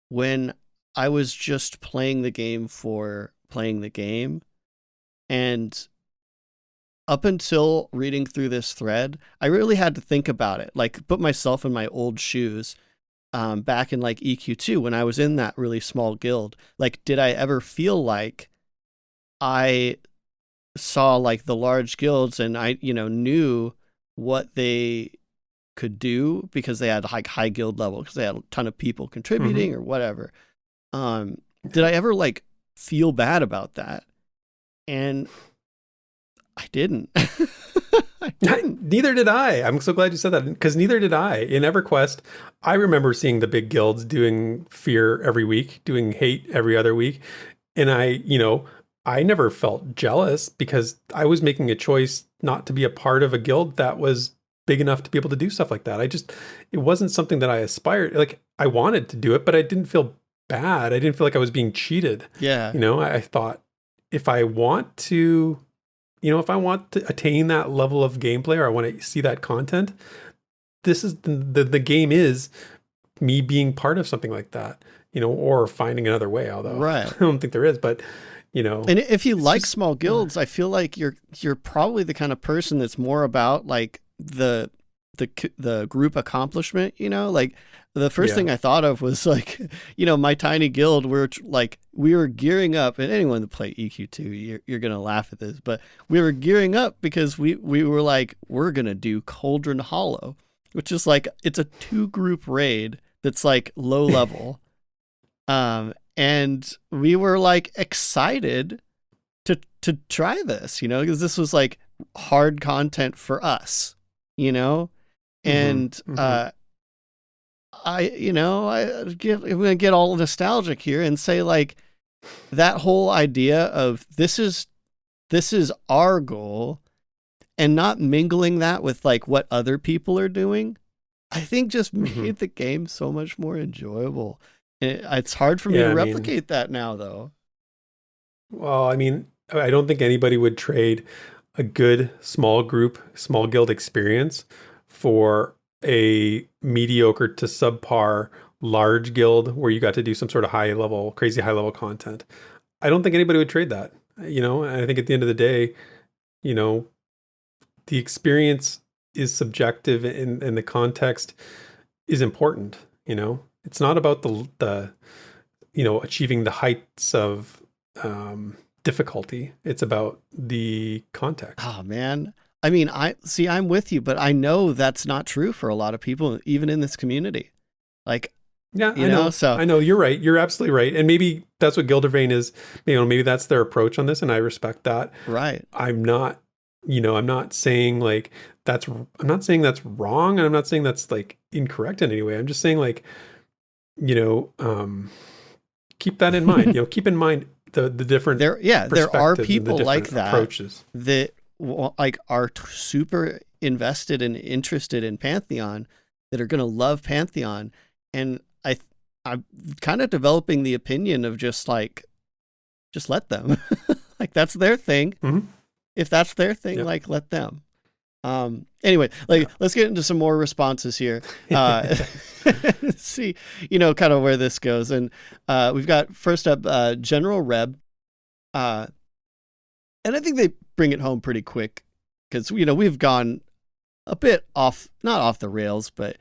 when I was just playing the game for playing the game. And up until reading through this thread, I really had to think about it, like put myself in my old shoes back in like EQ2 when I was in that really small guild. Like, did I ever feel like I saw like the large guilds and I, knew what they could do because they had like high guild level, because they had a ton of people contributing or whatever. Did I ever like feel bad about that? And I didn't. Neither did I. I'm so glad you said that, because neither did I. In EverQuest, I remember seeing the big guilds doing fear every week, doing hate every other week. And I never felt jealous because I was making a choice not to be a part of a guild that was big enough to be able to do stuff like that. It wasn't something that I aspired. Like, I wanted to do it, but I didn't feel bad. I didn't feel like I was being cheated. Yeah. I thought if I want to attain that level of gameplay, or I want to see that content, this is the game is me being part of something like that, or finding another way. Although right. I don't think there is, but and if you like small guilds, I feel like you're probably the kind of person that's more about like the group accomplishment, like the first thing I thought of was like, my tiny guild, we were gearing up, and anyone that play EQ2, you're going to laugh at this, but we were gearing up because we were like, we're going to do Cauldron Hollow, which is like, it's a 2-group raid that's like low level. And we were like excited to try this, because this was like hard content for us, and I'm gonna get all nostalgic here and say like that whole idea of this is our goal, and not mingling that with like what other people are doing, I think just made the game so much more enjoyable. It's hard for me to replicate that now, though. Well, I don't think anybody would trade a good small guild experience for a mediocre to subpar large guild where you got to do some sort of crazy high level content. I don't think anybody would trade that. And I think at the end of the day, the experience is subjective, and the context is important. It's not about the achieving the heights of difficulty. It's about the context. Oh man. I'm with you, but I know that's not true for a lot of people, even in this community. Like, yeah, I know you're right. You're absolutely right. And maybe that's what Gyldervane is, maybe that's their approach on this. And I respect that. Right. I'm not saying like I'm not saying that's wrong. And I'm not saying that's like incorrect in any way. I'm just saying like, keep that in mind, keep in mind the different, there are people like that approaches that like are super invested and interested in Pantheon, that are going to love Pantheon. And I'm kind of developing the opinion of just let them, like that's their thing. If that's their thing, like let them. Anyway, like let's get into some more responses here. See, kind of where this goes. And we've got first up General Reb. And I think they bring it home pretty quick because we've gone a bit off, not off the rails, but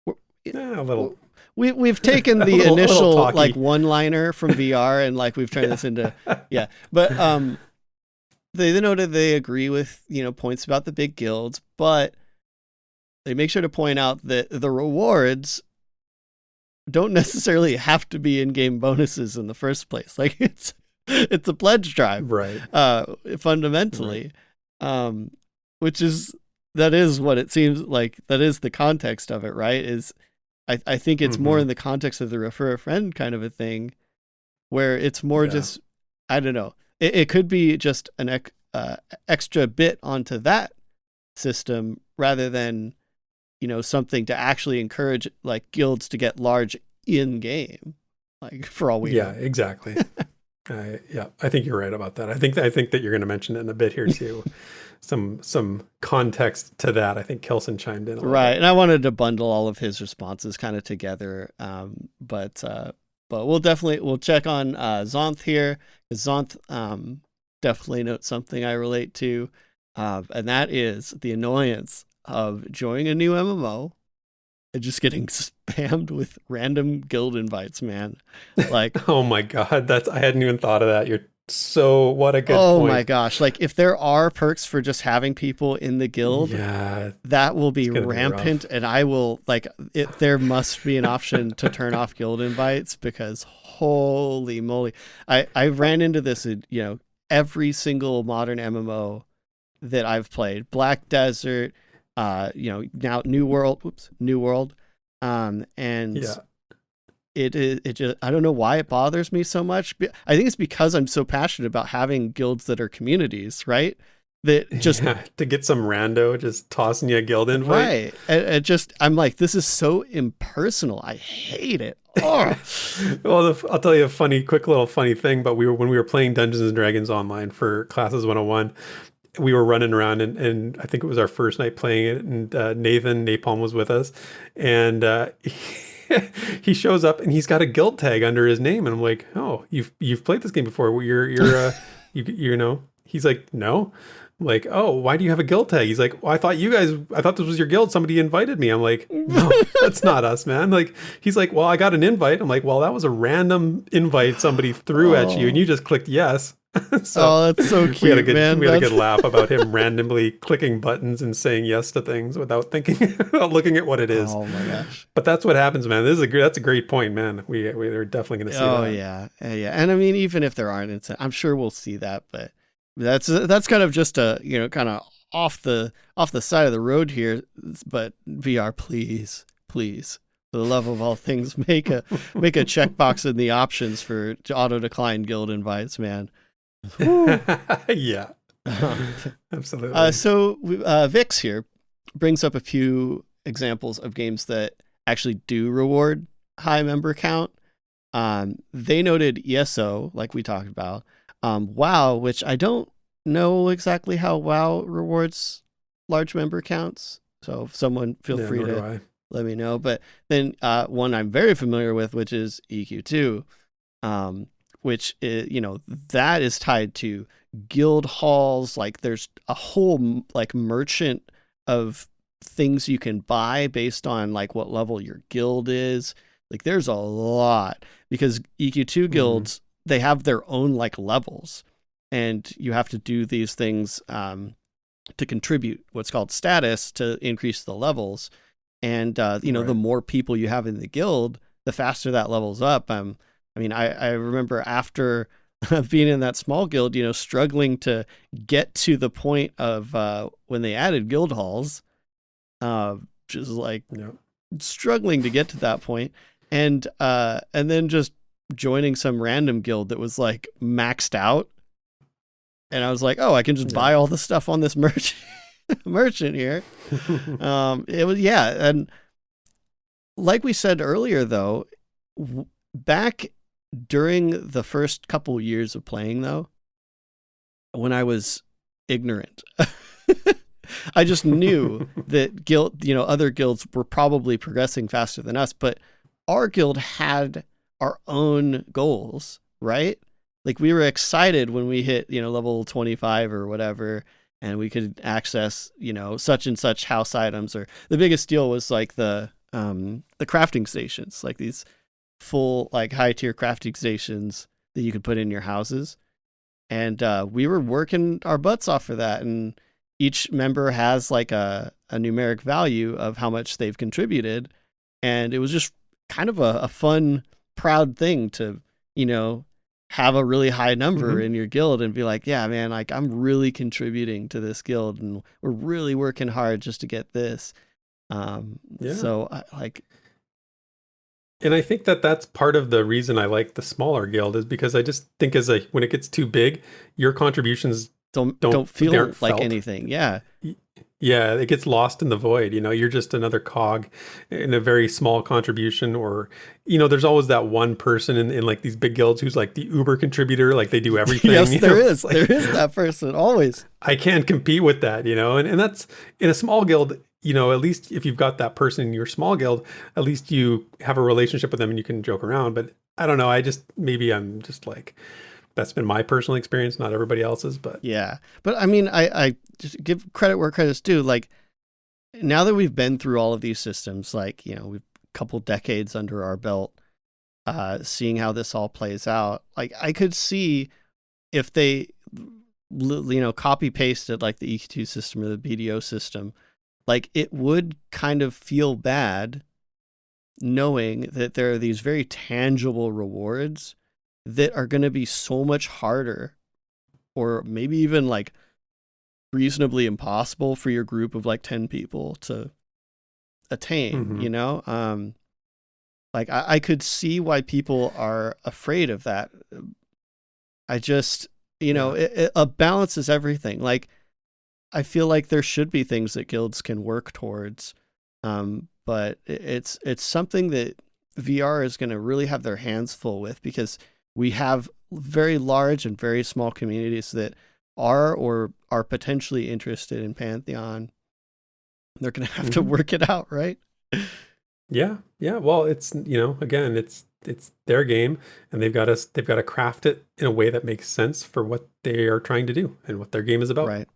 a little. We've taken the initial like one-liner from VR and like we've turned this into but they noted they agree with points about the big guilds, but they make sure to point out that the rewards don't necessarily have to be in-game bonuses in the first place. Like it's a pledge drive, right? Fundamentally, which is what it seems like. That is the context of it, right? I think it's more in the context of the refer a friend kind of a thing, where it's more just, I don't know. It could be just an extra bit onto that system rather than, something to actually encourage like guilds to get large in game, like for all we know. Exactly. I think you're right about that. I think that you're going to mention it in a bit here too. some context to that. I think Kelson chimed in a little bit. And I wanted to bundle all of his responses kind of together. But we'll check on Zonth here. Zonth definitely notes something I relate to, and that is the annoyance of joining a new MMO and just getting spammed with random guild invites, man. Like, oh my God, I hadn't even thought of that. What a good point. Oh my gosh. Like if there are perks for just having people in the guild, that will be rampant. And I will there must be an option to turn off guild invites because holy moly. I ran into this in, every single modern MMO that I've played. Black Desert, now New World. It just, I don't know why it bothers me so much. I think it's because I'm so passionate about having guilds that are communities, right? That just to get some rando just tossing you a guild invite, right? I'm like, this is so impersonal. I hate it. Oh. Well, I'll tell you a quick little funny thing. But when we were playing Dungeons and Dragons online for Classes 101. We were running around and I think it was our first night playing it, and Nathan Napalm was with us, and he shows up and he's got a guild tag under his name, and I'm like, oh, you've played this game before? You're He's like, no. I'm like, oh, why do you have a guild tag? He's like, well, I thought this was your guild. Somebody invited me. I'm like, no, that's not us, man. Like, he's like, well, I got an invite. I'm like, well, that was a random invite somebody threw at you, and you just clicked yes. That's so cute, we had a good, man. We had a good laugh about him randomly clicking buttons and saying yes to things without thinking, without looking at what it is. Oh my gosh! But that's what happens, man. That's a great point, man. We're definitely going to see that. Oh yeah. And I mean, even if there aren't, I'm sure we'll see that. But that's kind of just a kind of off the side of the road here. But VR, please. For the love of all things, make a checkbox in the options to auto decline guild invites, man. Yeah, absolutely. So Vix here brings up a few examples of games that actually do reward high member count. They noted ESO, like we talked about, WoW, which I don't know exactly how WoW rewards large member counts. So if someone feel free to let me know. But then one I'm very familiar with, which is EQ2. Which is, that is tied to guild halls. Like there's a whole like merchant of things you can buy based on like what level your guild is. Like there's a lot because EQ2 guilds, they have their own like levels, and you have to do these things to contribute what's called status to increase the levels. And, the more people you have in the guild, the faster that levels up. I remember after being in that small guild, struggling to get to the point of when they added guild halls, just like struggling to get to that point, and then just joining some random guild that was like maxed out, and I was like, oh, I can just buy all the stuff on this merchant here. It was and like we said earlier, though, back during the first couple years of playing, though, when I was ignorant, I just knew that other guilds were probably progressing faster than us, but our guild had our own goals, right? Like we were excited when we hit, level 25 or whatever, and we could access, such and such house items. Or the biggest deal was like the crafting stations, like these full, like high tier crafting stations that you could put in your houses. And we were working our butts off for that. And each member has like a numeric value of how much they've contributed. And it was just kind of a fun, proud thing to, have a really high number in your guild and be like, yeah, man, like I'm really contributing to this guild and we're really working hard just to get this. So and I think that's part of the reason I like the smaller guild is because I just think when it gets too big, your contributions don't feel like felt. Anything. Yeah. Yeah, it gets lost in the void. You're just another cog in a very small contribution, or, there's always that one person in like these big guilds who's like the uber contributor, like they do everything. Yes, there is. Like, there is that person always. I can't compete with that, and that's in a small guild. At least if you've got that person in your small guild, at least you have a relationship with them and you can joke around. But I don't know. Maybe I'm just like, that's been my personal experience, not everybody else's, but yeah. But I mean, I just give credit where credit's due. Like now that we've been through all of these systems, like, we've a couple decades under our belt, seeing how this all plays out, like I could see if they, copy pasted like the EQ2 system or the BDO system, like it would kind of feel bad knowing that there are these very tangible rewards that are going to be so much harder or maybe even like reasonably impossible for your group of like 10 people to attain, like I could see why people are afraid of that. I just, a balance is everything. Like I feel like there should be things that guilds can work towards. But it's something that VR is going to really have their hands full with, because we have very large and very small communities that are or are potentially interested in Pantheon. They're going to have to work it out, right? Yeah. Well, it's, again, it's their game, and they've got to craft it in a way that makes sense for what they are trying to do and what their game is about. Right.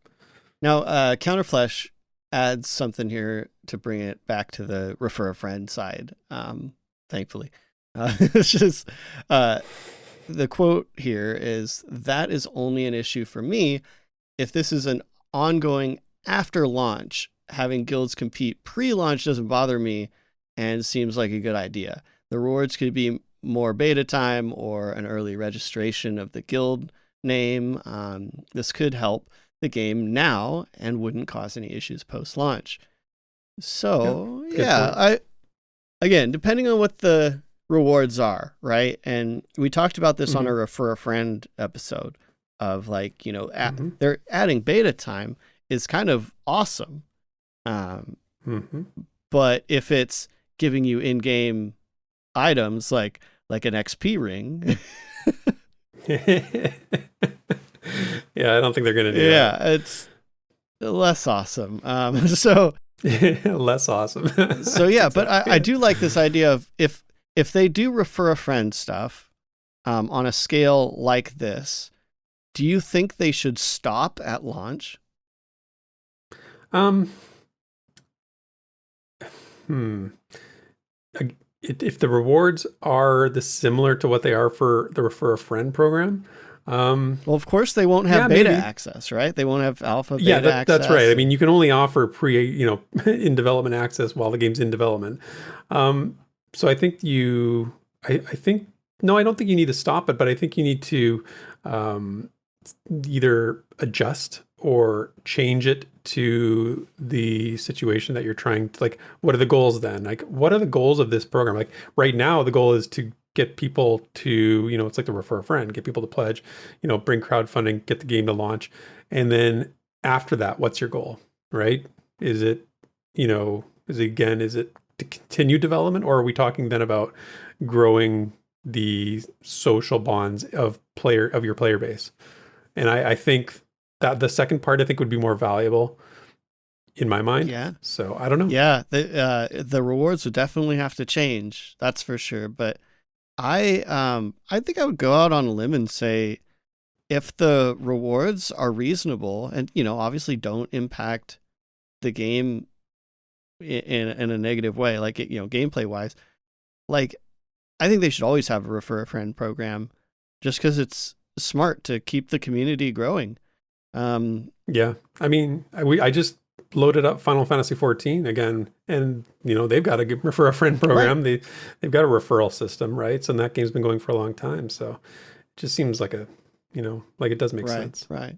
Now, Counterflesh adds something here to bring it back to the refer a friend side. Thankfully, it's just, the quote here is, "That is only an issue for me if this is an ongoing after launch. Having guilds compete pre-launch doesn't bother me and seems like a good idea. The rewards could be more beta time or an early registration of the guild name. This could help the game now and wouldn't cause any issues post-launch." So yeah, again, depending on what the rewards are, right? And we talked about this on a refer a friend episode of like, they're adding beta time is kind of awesome. But if it's giving you in-game items like an XP ring, yeah, I don't think they're going to do that. Yeah, it's less awesome. So less awesome. So yeah, but I do like this idea of if they do refer a friend stuff on a scale like this, do you think they should stop at launch? If the rewards are similar to what they are for the refer a friend program, well, of course they won't have beta access, right? They won't have alpha, beta access. That's right. I mean, you can only offer in development access while the game's in development. So I think no, I don't think you need to stop it, but I think you need to either adjust or change it to the situation that you're trying to, like, what are the goals then? Like, what are the goals of this program? Like right now, the goal is to get people to, it's like the refer a friend, get people to pledge, bring crowdfunding, get the game to launch. And then after that, what's your goal, right? Is it to continue development, or are we talking then about growing the social bonds of your player base? And I think that the second part, I think, would be more valuable. in my mind. Yeah. So I don't know. Yeah, the rewards would definitely have to change. That's for sure. But I think I would go out on a limb and say if the rewards are reasonable and, you know, obviously don't impact the game in a negative way, like, you know, gameplay wise, like, I think they should always have a refer a friend program just because it's smart to keep the community growing. Yeah. I mean, I just loaded up Final Fantasy 14 again, and, you know, they've got a good refer a friend program. Right. They've got a referral system, right? So, and that game's been going for a long time. So it just seems like you know, like it does make sense. Right.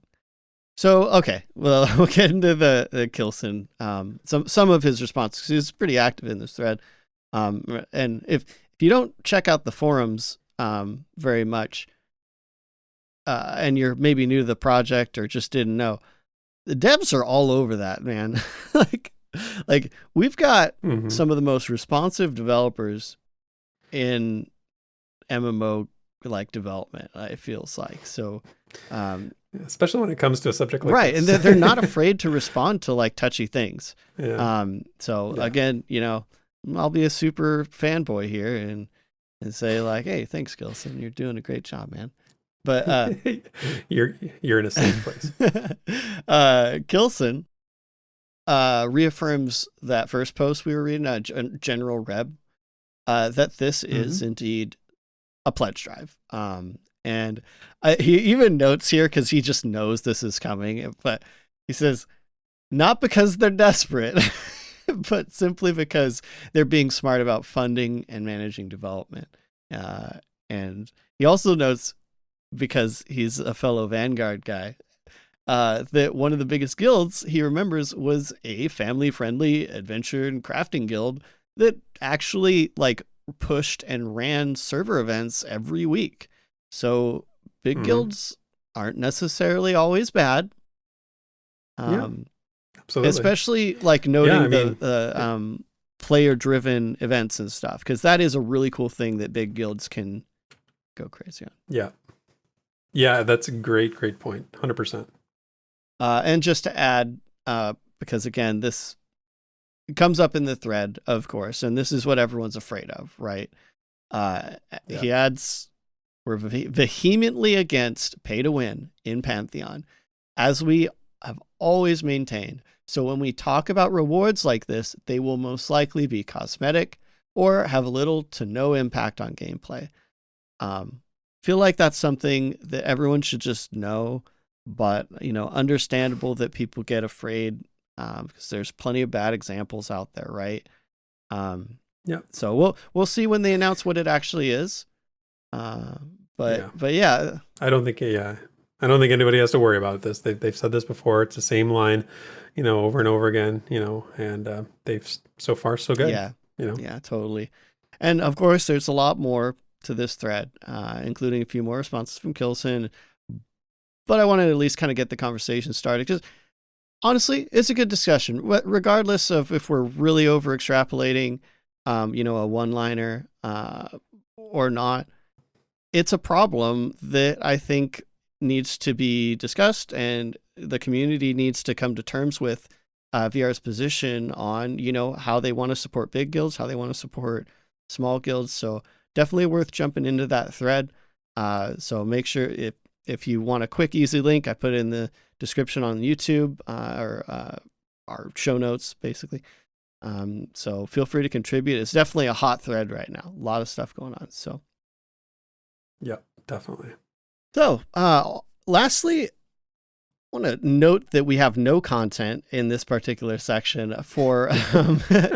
So, okay, well, we'll get into the Kilson, some of his responses. He's pretty active in this thread. And if you don't check out the forums very much, and you're maybe new to the project or just didn't know, the devs are all over that, man. like we've got some of the most responsive developers in MMO like development, it feels like. So, especially when it comes to a subject like right, this. and they're not afraid to respond to like touchy things. Yeah. Again, you know, I'll be a super fanboy here and say like, hey, thanks, Gilson, you're doing a great job, man. But you're in a safe place. Gilson reaffirms that first post we were reading, General Reb, that this is indeed a pledge drive. And he even notes here, because he just knows this is coming, but he says, not because they're desperate, but simply because they're being smart about funding and managing development. And he also notes, because he's a fellow Vanguard guy, that one of the biggest guilds he remembers was a family-friendly adventure and crafting guild that actually like pushed and ran server events every week. So big guilds aren't necessarily always bad. Absolutely. Especially like noting the player-driven events and stuff, because that is a really cool thing that big guilds can go crazy on. Yeah, that's a great point. 100%. And just to add, because again, this comes up in the thread, of course, and this is what everyone's afraid of, right? He adds, we're vehemently against pay to win in Pantheon, as we have always maintained. So when we talk about rewards like this, they will most likely be cosmetic or have little to no impact on gameplay. Feel like that's something that everyone should just know, but, you know, understandable that people get afraid, because there's plenty of bad examples out there, right? So we'll see when they announce what it actually is. But yeah, I don't think anybody has to worry about this. They've said this before. It's the same line, you know, over and over again, you know, and they've so far so good. Yeah, you know. Yeah, totally. And of course, there's a lot more to this thread, including a few more responses from Kilson. But I wanted to at least kind of get the conversation started, because honestly, it's a good discussion, regardless of if we're really over extrapolating, you know, a one-liner or not. It's a problem that I think needs to be discussed, and the community needs to come to terms with VR's position on, you know, how they want to support big guilds, how they want to support small guilds. So definitely worth jumping into that thread. So make sure if you want a quick, easy link, I put it in the description on YouTube, or our show notes, basically. So feel free to contribute. It's definitely a hot thread right now. A lot of stuff going on. So yeah, definitely. So lastly, I want to note that we have no content in this particular section for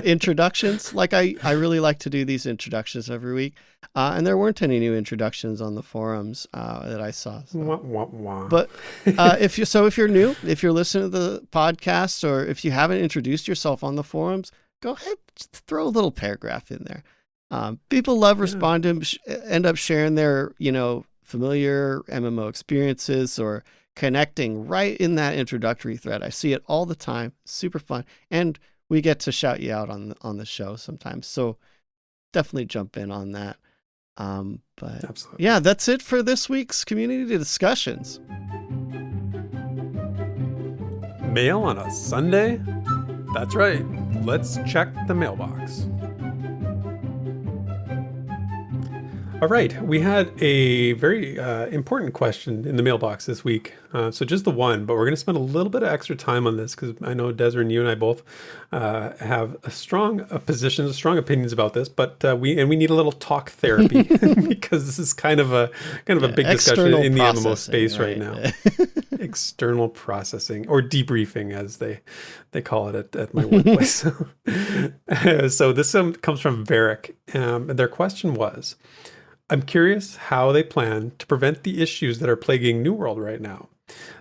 introductions. Like I really like to do these introductions every week, and there weren't any new introductions on the forums that I saw. So. Wah, wah, wah. But if you're new, if you're listening to the podcast, or if you haven't introduced yourself on the forums, go ahead, just throw a little paragraph in there. People love responding, end up sharing their, you know, familiar MMO experiences or connecting right in that introductory thread. I see it all the time. Super fun. And we get to shout you out on the show sometimes. So definitely jump in on that. But absolutely. Yeah, that's it for this week's community discussions. Mail on a Sunday? That's right. Let's check the mailbox. All right, we had a very important question in the mailbox this week. So just the one, but we're going to spend a little bit of extra time on this because I know Desiree and you and I both have a strong positions, strong opinions about this. But we need a little talk therapy because this is kind of a big discussion in the MMO space right now. External processing, or debriefing, as they call it at my workplace. So this comes from Varick, and their question was, I'm curious how they plan to prevent the issues that are plaguing New World right now,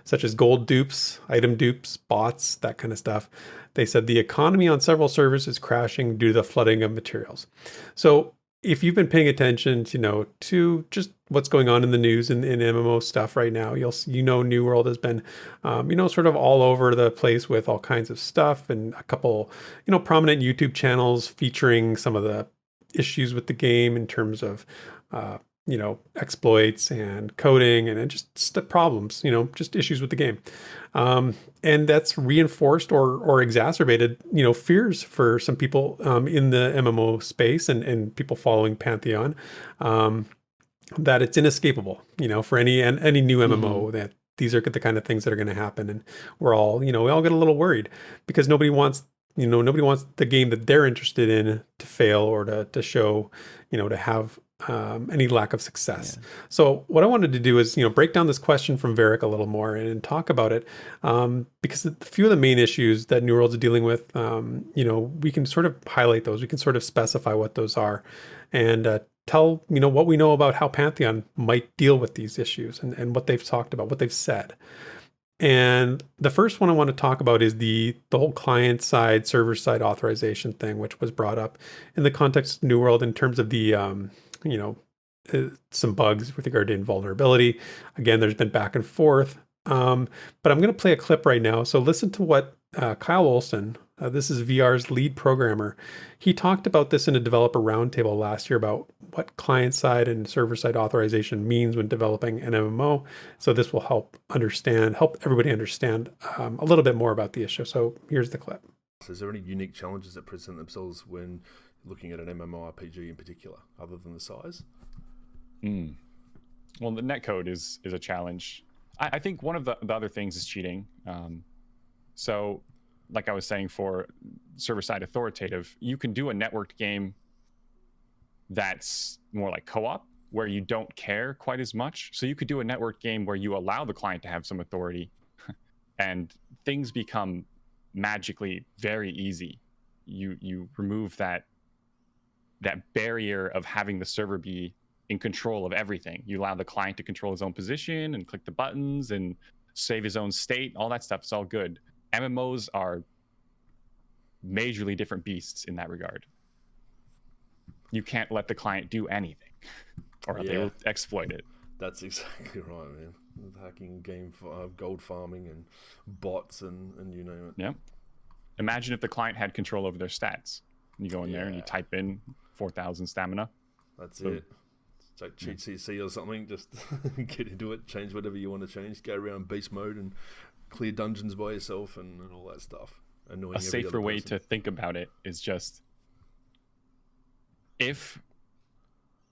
such as gold dupes, item dupes, bots, that kind of stuff. They said the economy on several servers is crashing due to the flooding of materials. So if you've been paying attention, to just what's going on in the news in MMO stuff right now, New World has been, sort of all over the place with all kinds of stuff, and a couple, prominent YouTube channels featuring some of the issues with the game in terms of, exploits and coding and just problems, just issues with the game. And that's reinforced or exacerbated, fears for some people in the MMO space and people following Pantheon, that it's inescapable, for any new MMO, that these are the kind of things that are going to happen. And we're all, we all get a little worried because nobody wants the game that they're interested in to fail or to show, to have any lack of success. Yeah. So what I wanted to do is, break down this question from Varick a little more and talk about it, because a few of the main issues that New World's dealing with, we can sort of highlight those. We can sort of specify what those are and tell, what we know about how Pantheon might deal with these issues and what they've talked about, what they've said. And the first one I want to talk about is the whole client side, server side authorization thing, which was brought up in the context of New World in terms of the, some bugs with regard to invulnerability. Again, there's been back and forth, but I'm going to play a clip right now. So listen to what Kyle Olson, this is VR's lead programmer. He talked about this in a developer roundtable last year about what client-side and server-side authorization means when developing an MMO. So this will help everybody understand a little bit more about the issue. So here's the clip. So is there any unique challenges that present themselves when looking at an MMORPG in particular, other than the size? Well, the netcode is a challenge. I think one of the other things is cheating. So like I was saying, for server-side authoritative, you can do a networked game that's more like co-op, where you don't care quite as much. So you could do a networked game where you allow the client to have some authority and things become magically very easy. You remove that barrier of having the server be in control of everything. You allow the client to control his own position and click the buttons and save his own state. All that stuff is all good. MMOs are majorly different beasts in that regard. You can't let the client do anything, or they will exploit it. That's exactly right, man. With hacking, gold farming, and bots, and you name it. Yeah. Imagine if the client had control over their stats. You go in there and you type in 4,000 stamina. That's it. It's like cheat CC or something. Just get into it, change whatever you want to change, go around beast mode and clear dungeons by yourself and all that stuff. Annoying. A safer way to think about it is just, if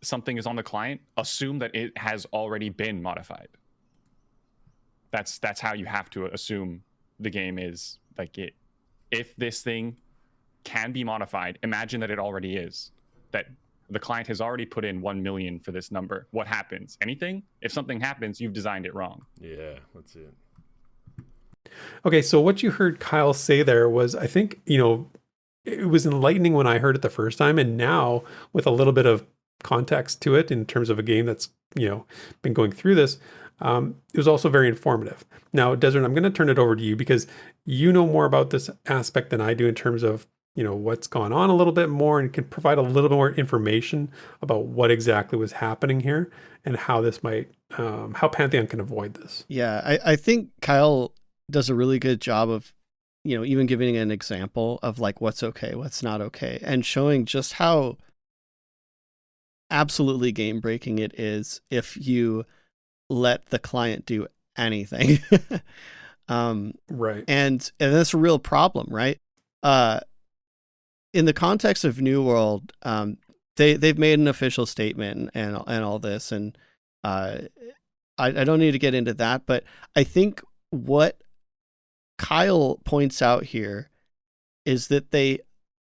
something is on the client, assume that it has already been modified. That's how you have to assume the game is. Like, if this thing can be modified, imagine that it already is. That the client has already put in 1 million for this number. What happens? Anything? If something happens, you've designed it wrong. Yeah, that's it. Okay, so what you heard Kyle say there was, I think, it was enlightening when I heard it the first time, and now with a little bit of context to it in terms of a game that's, been going through this, it was also very informative. Now, Desert, I'm going to turn it over to you because you know more about this aspect than I do in terms of, what's gone on a little bit more, and can provide a little bit more information about what exactly was happening here and how this might, how Pantheon can avoid this. Yeah, I think Kyle does a really good job of, even giving an example of like what's okay, what's not okay, and showing just how absolutely game breaking it is if you let the client do anything. Right. And that's a real problem, right? in the context of New World, they've made an official statement and all this, and I don't need to get into that, but I think what Kyle points out here is that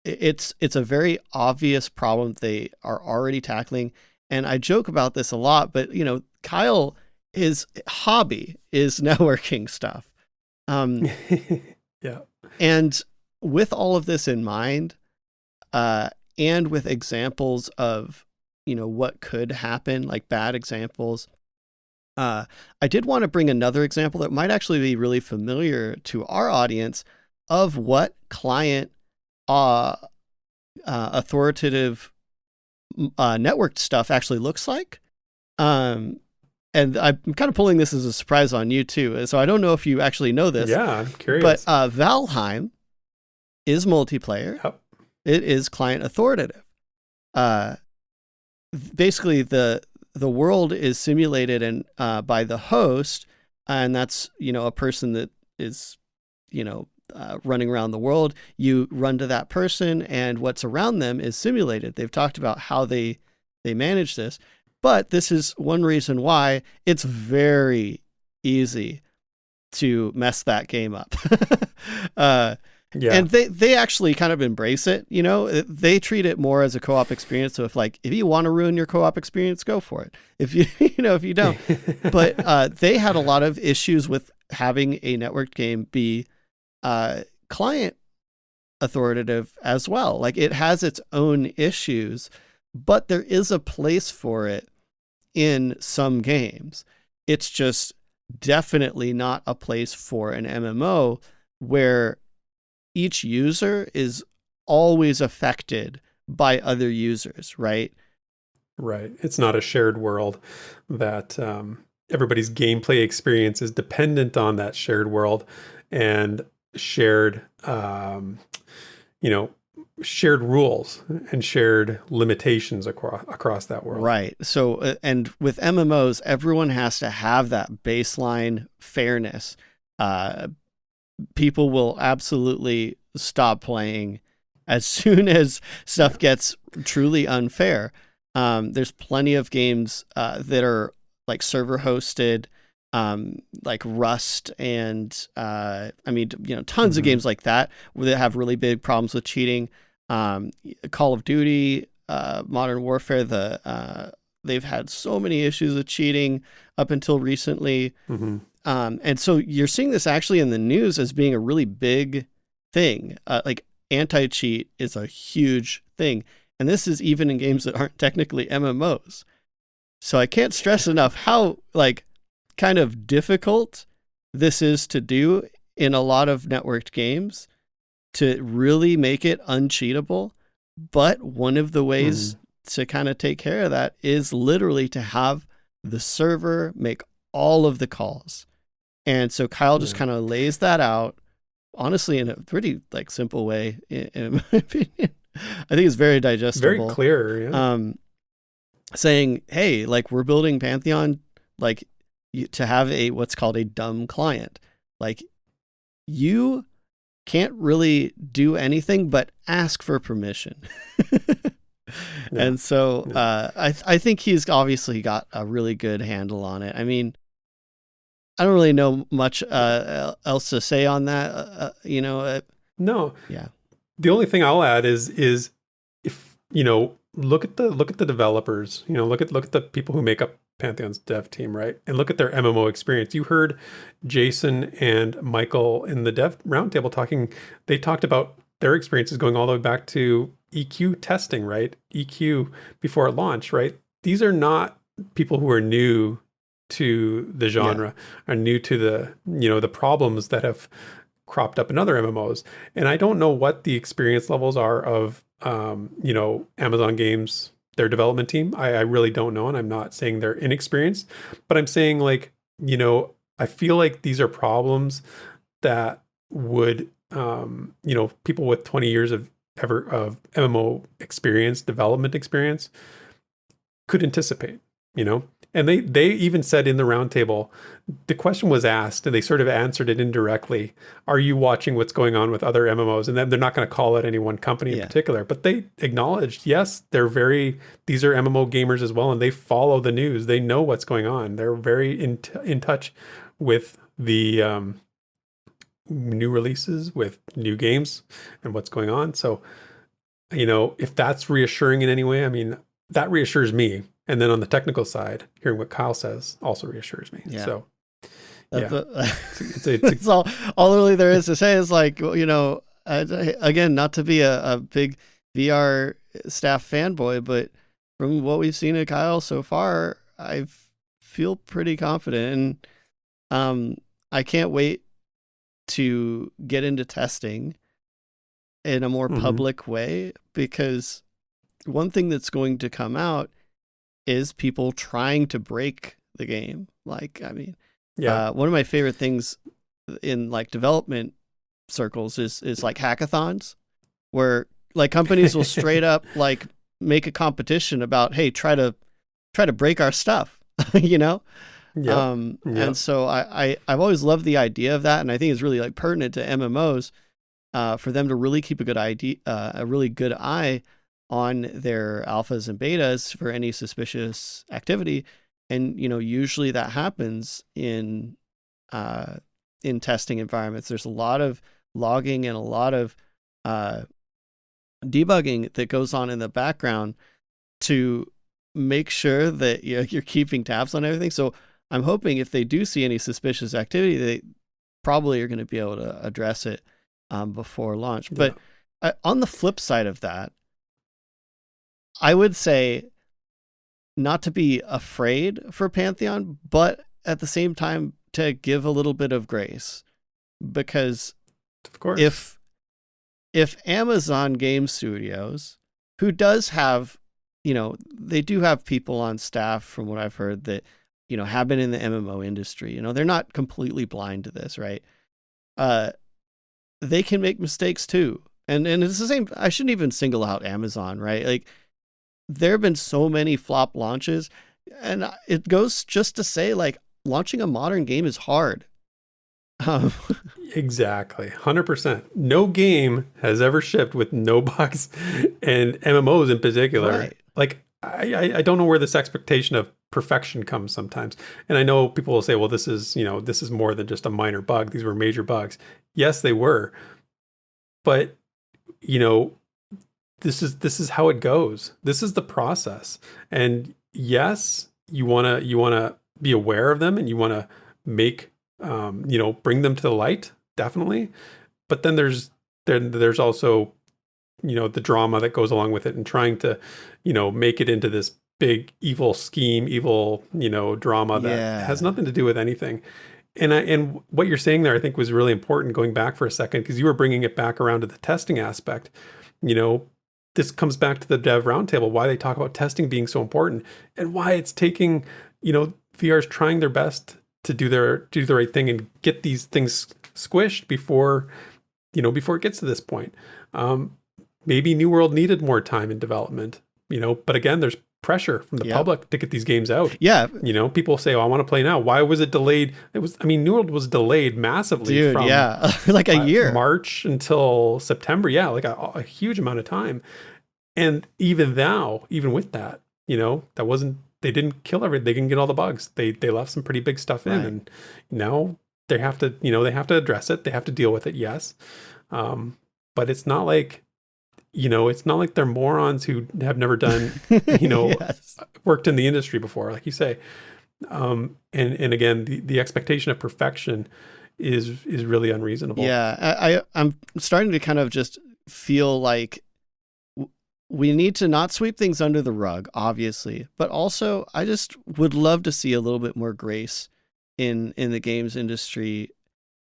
it's a very obvious problem they are already tackling. And I joke about this a lot, but Kyle, his hobby is networking stuff. Yeah. And with all of this in mind, and with examples of, what could happen, like bad examples, I did want to bring another example that might actually be really familiar to our audience of what client authoritative networked stuff actually looks like. And I'm kind of pulling this as a surprise on you too. So I don't know if you actually know this. Yeah, I'm curious. But Valheim is multiplayer. Yep. It is client authoritative. Basically, the world is simulated and by the host, and that's a person that is running around the world. You run to that person, and what's around them is simulated. They've talked about how they manage this, but this is one reason why it's very easy to mess that game up. Yeah. And they actually kind of embrace it. They treat it more as a co-op experience. So if you want to ruin your co-op experience, go for it. If you don't, but they had a lot of issues with having a networked game be client authoritative as well. Like, it has its own issues, but there is a place for it in some games. It's just definitely not a place for an MMO where each user is always affected by other users, right? Right. It's not a shared world that everybody's gameplay experience is dependent on that shared world and shared, shared rules and shared limitations across that world. Right. So, and with MMOs, everyone has to have that baseline fairness. People will absolutely stop playing as soon as stuff gets truly unfair. There's plenty of games that are like server hosted, like Rust and tons of games like that where they have really big problems with cheating. Call of Duty, Modern Warfare, they've had so many issues with cheating up until recently. Mm-hmm. And so you're seeing this actually in the news as being a really big thing. Like, anti-cheat is a huge thing. And this is even in games that aren't technically MMOs. So I can't stress enough how kind of difficult this is to do in a lot of networked games to really make it uncheatable. But one of the ways to kind of take care of that is literally to have the server make all of the calls. And so Kyle just kind of lays that out, honestly, in a pretty simple way, in my opinion. I think it's very digestible. Very clear, yeah. Saying, hey, we're building Pantheon, to have what's called a dumb client. You can't really do anything but ask for permission. And so I think he's obviously got a really good handle on it. I mean, I don't really know much else to say on that. No. Yeah. The only thing I'll add is if look at the developers. Look at the people who make up Pantheon's dev team, right? And look at their MMO experience. You heard Jason and Michael in the dev roundtable talking. They talked about their experiences going all the way back to EQ testing, right? EQ before it launched, right? These are not people who are new to the genre, are new to the problems that have cropped up in other MMOs. And I don't know what the experience levels are of Amazon Games, their development team. I really don't know, and I'm not saying they're inexperienced, but I'm saying I feel like these are problems that would people with 20 years of MMO experience, development experience, could anticipate, And they even said in the roundtable, the question was asked and they sort of answered it indirectly. Are you watching what's going on with other MMOs? And then they're not going to call out any one company in particular, but they acknowledged, yes, these are MMO gamers as well. And they follow the news. They know what's going on. They're very in touch with the new releases, with new games and what's going on. So, if that's reassuring in any way, I mean, that reassures me. And then on the technical side, hearing what Kyle says also reassures me. Yeah. So, it's all really there is to say is like, again, not to be a big VR staff fanboy, but from what we've seen of Kyle so far, I feel pretty confident, and I can't wait to get into testing in a more public way, because one thing that's going to come out is people trying to break the game. Like, I mean, one of my favorite things in like development circles is like hackathons, where like companies will straight up like make a competition about, hey, try to break our stuff, And so I've always loved the idea of that, and I think it's really like pertinent to MMOs for them to really keep a really good eye on their alphas and betas for any suspicious activity. And usually that happens in testing environments. There's a lot of logging and a lot of debugging that goes on in the background to make sure that you're keeping tabs on everything. So I'm hoping if they do see any suspicious activity, they probably are going to be able to address it before launch. But on the flip side of that, I would say not to be afraid for Pantheon, but at the same time to give a little bit of grace, because of course, if Amazon Game Studios, who does have, they do have people on staff from what I've heard that, have been in the MMO industry, they're not completely blind to this, right? They can make mistakes too. And it's the same, I shouldn't even single out Amazon, right? Like, there have been so many flop launches, and it goes just to say, like, launching a modern game is hard. Exactly. 100%. No game has ever shipped with no bugs, and MMOs in particular. Right. Like, I don't know where this expectation of perfection comes sometimes. And I know people will say, well, this is more than just a minor bug. These were major bugs. Yes, they were. But, this is how it goes. This is the process. And yes, you want to be aware of them, and you want to make, bring them to the light, definitely. But then there's also, the drama that goes along with it, and trying to, make it into this big evil scheme, drama that has nothing to do with anything. And what you're saying there, I think, was really important, going back for a second, because you were bringing it back around to the testing aspect. This comes back to the dev roundtable, why they talk about testing being so important, and why it's taking, VR's trying their best to do the right thing and get these things squished before it gets to this point. Maybe New World needed more time in development, but again, there's pressure from the public to get these games out. Yeah. People say, oh, I want to play now. Why was it delayed? New World was delayed massively from like a year. March until September. Yeah, like a huge amount of time. And even with that, they didn't kill everything. They didn't get all the bugs. They left some pretty big stuff in, and now they have to, they have to address it. They have to deal with it. Yes. But it's not like, it's not like they're morons who have never done, worked in the industry before, like you say. And again, the expectation of perfection is really unreasonable. Yeah, I'm starting to kind of just feel like we need to not sweep things under the rug, obviously, but also I just would love to see a little bit more grace in the games industry.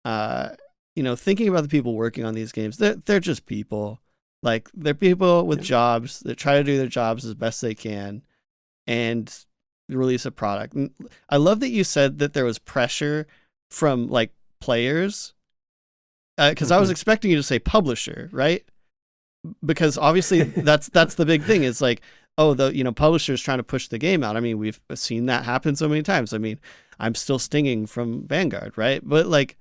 Thinking about the people working on these games, they're just people. Like, they're people with jobs that try to do their jobs as best they can and release a product. And I love that you said that there was pressure from like players, because I was expecting you to say publisher, right? Because obviously that's the big thing. It's like oh, the publishers trying to push the game out. I mean, we've seen that happen so many times. I mean, I'm still stinging from Vanguard, right? But like,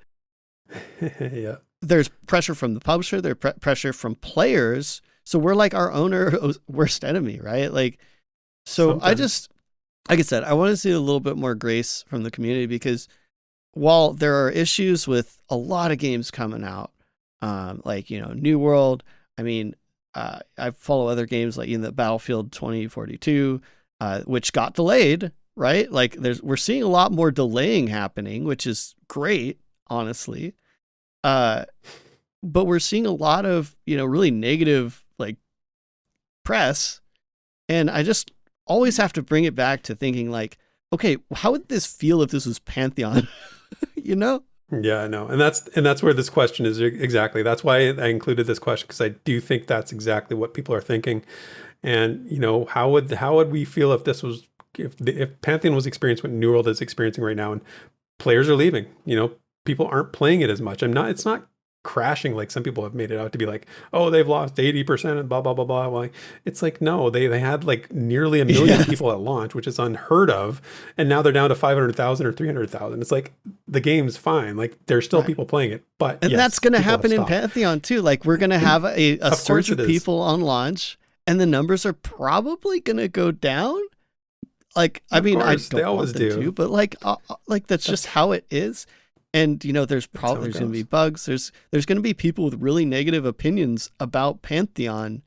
Yeah. there's pressure from the publisher, there's pressure from players. So we're like our owner worst enemy, right? Like, so Sometimes. I just, like I said, I want to see a little bit more grace from the community, because while there are issues with a lot of games coming out, like, New World, I mean, I follow other games like in the Battlefield 2042, which got delayed, right? Like we're seeing a lot more delaying happening, which is great, honestly. But we're seeing a lot of, really negative like press. And I just always have to bring it back to thinking like, okay, how would this feel if this was Pantheon? Yeah, I know. And that's where this question is exactly. That's why I included this question, because I do think that's exactly what people are thinking. And, how would we feel if this was, if Pantheon was experiencing what New World is experiencing right now, and players are leaving, people aren't playing it as much. It's not crashing like some people have made it out to be, like, oh, they've lost 80% and blah, blah, blah, blah. Well, it's like, no, they had like nearly 1 million people at launch, which is unheard of. And now they're down to 500,000 or 300,000. It's like, the game's fine. Like, there's still people playing it, but and that's going to happen in Pantheon too. Like, we're going to have a surge of people on launch, and the numbers are probably going to go down. Like, I mean, I don't want them to, but like that's just how it is. And there's going to be bugs. There's going to be people with really negative opinions about Pantheon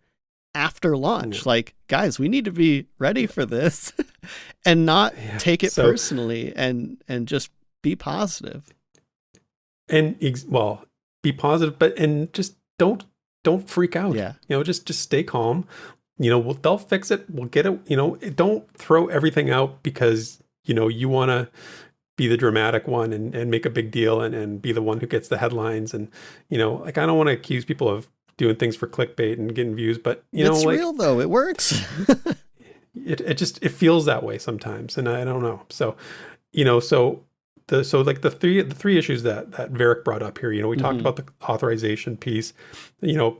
after launch. Like, guys, we need to be ready for this and not take it personally, and just be positive. And be positive, but just don't freak out. Yeah. Just stay calm. They'll fix it. We'll get it. Don't throw everything out because you want to be the dramatic one and make a big deal and be the one who gets the headlines. And, like, I don't want to accuse people of doing things for clickbait and getting views, but it's like, real though. It works. it feels that way sometimes. And I don't know. So, the three issues that Varric brought up here, we talked about the authorization piece,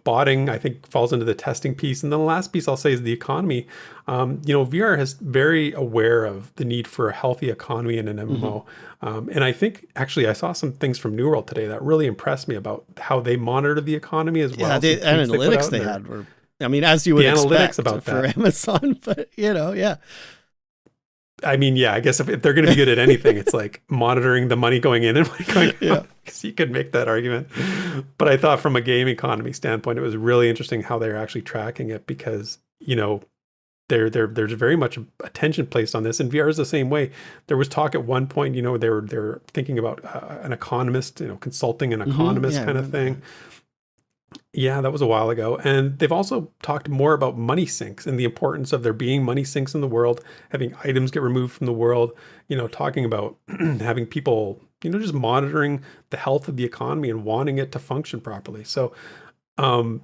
botting, I think, falls into the testing piece. And then the last piece I'll say is the economy. VR is very aware of the need for a healthy economy in an MMO. And I think, actually, I saw some things from New World today that really impressed me about how they monitor the economy as well. Yeah, the analytics they had were, I mean, as you would expect about for Amazon, but, yeah. I mean, yeah, I guess if they're going to be good at anything, it's like monitoring the money going in and money going out. Because you could make that argument. But I thought from a game economy standpoint, it was really interesting how they're actually tracking it, because, there's very much attention placed on this. And VR is the same way. There was talk at one point, they were thinking about an economist, consulting an economist kind of thing. Yeah, that was a while ago. And they've also talked more about money sinks and the importance of there being money sinks in the world, having items get removed from the world, talking about having people, just monitoring the health of the economy and wanting it to function properly. So, but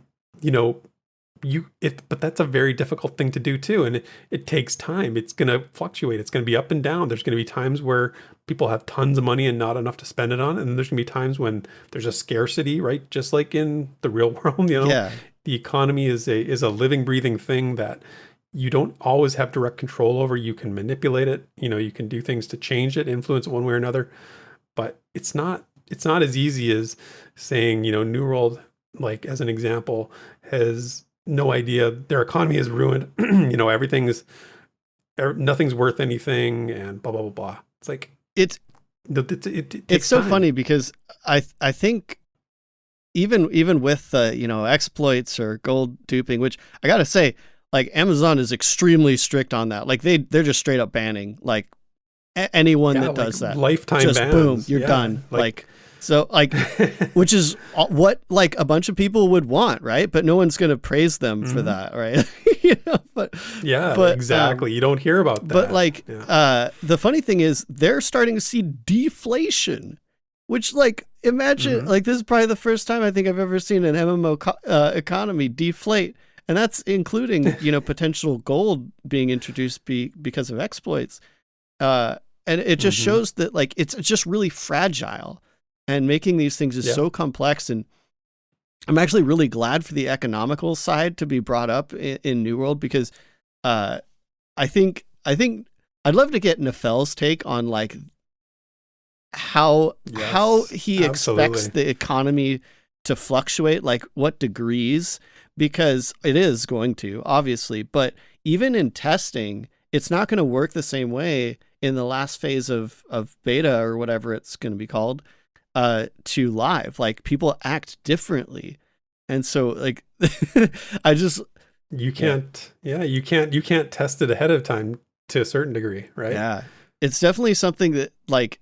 that's a very difficult thing to do too. And it takes time. It's going to fluctuate. It's going to be up and down. There's going to be times where people have tons of money and not enough to spend it on. And then there's going to be times when there's a scarcity, right? Just like in the real world, the economy is a living, breathing thing that you don't always have direct control over. You can manipulate it. You can do things to change it, influence it one way or another. But it's not as easy as saying, New World, like as an example, has no idea their economy is ruined. Nothing's worth anything, and blah blah blah blah. It's like it's so funny, because I think even with exploits or gold duping, which I gotta say, like, Amazon is extremely strict on that. Like they're just straight up banning like anyone that does that. Lifetime just bans. Boom, you're done. So which is what like a bunch of people would want, right? But no one's going to praise them for that, right? But exactly. You don't hear about that. But the funny thing is they're starting to see deflation, which, like, imagine like this is probably the first time I think I've ever seen an MMO economy deflate, and that's including potential gold being introduced because of exploits, and it just shows that like it's just really fragile. And making these things is so complex. And I'm actually really glad for the economical side to be brought up in New World, because I think I'd love to get Nefel's take on like how he expects the economy to fluctuate, like what degrees, because it is going to, obviously, but even in testing, it's not going to work the same way in the last phase of beta or whatever it's going to be called to live. Like people act differently. And so like you can't test it ahead of time to a certain degree, right? Yeah. It's definitely something that like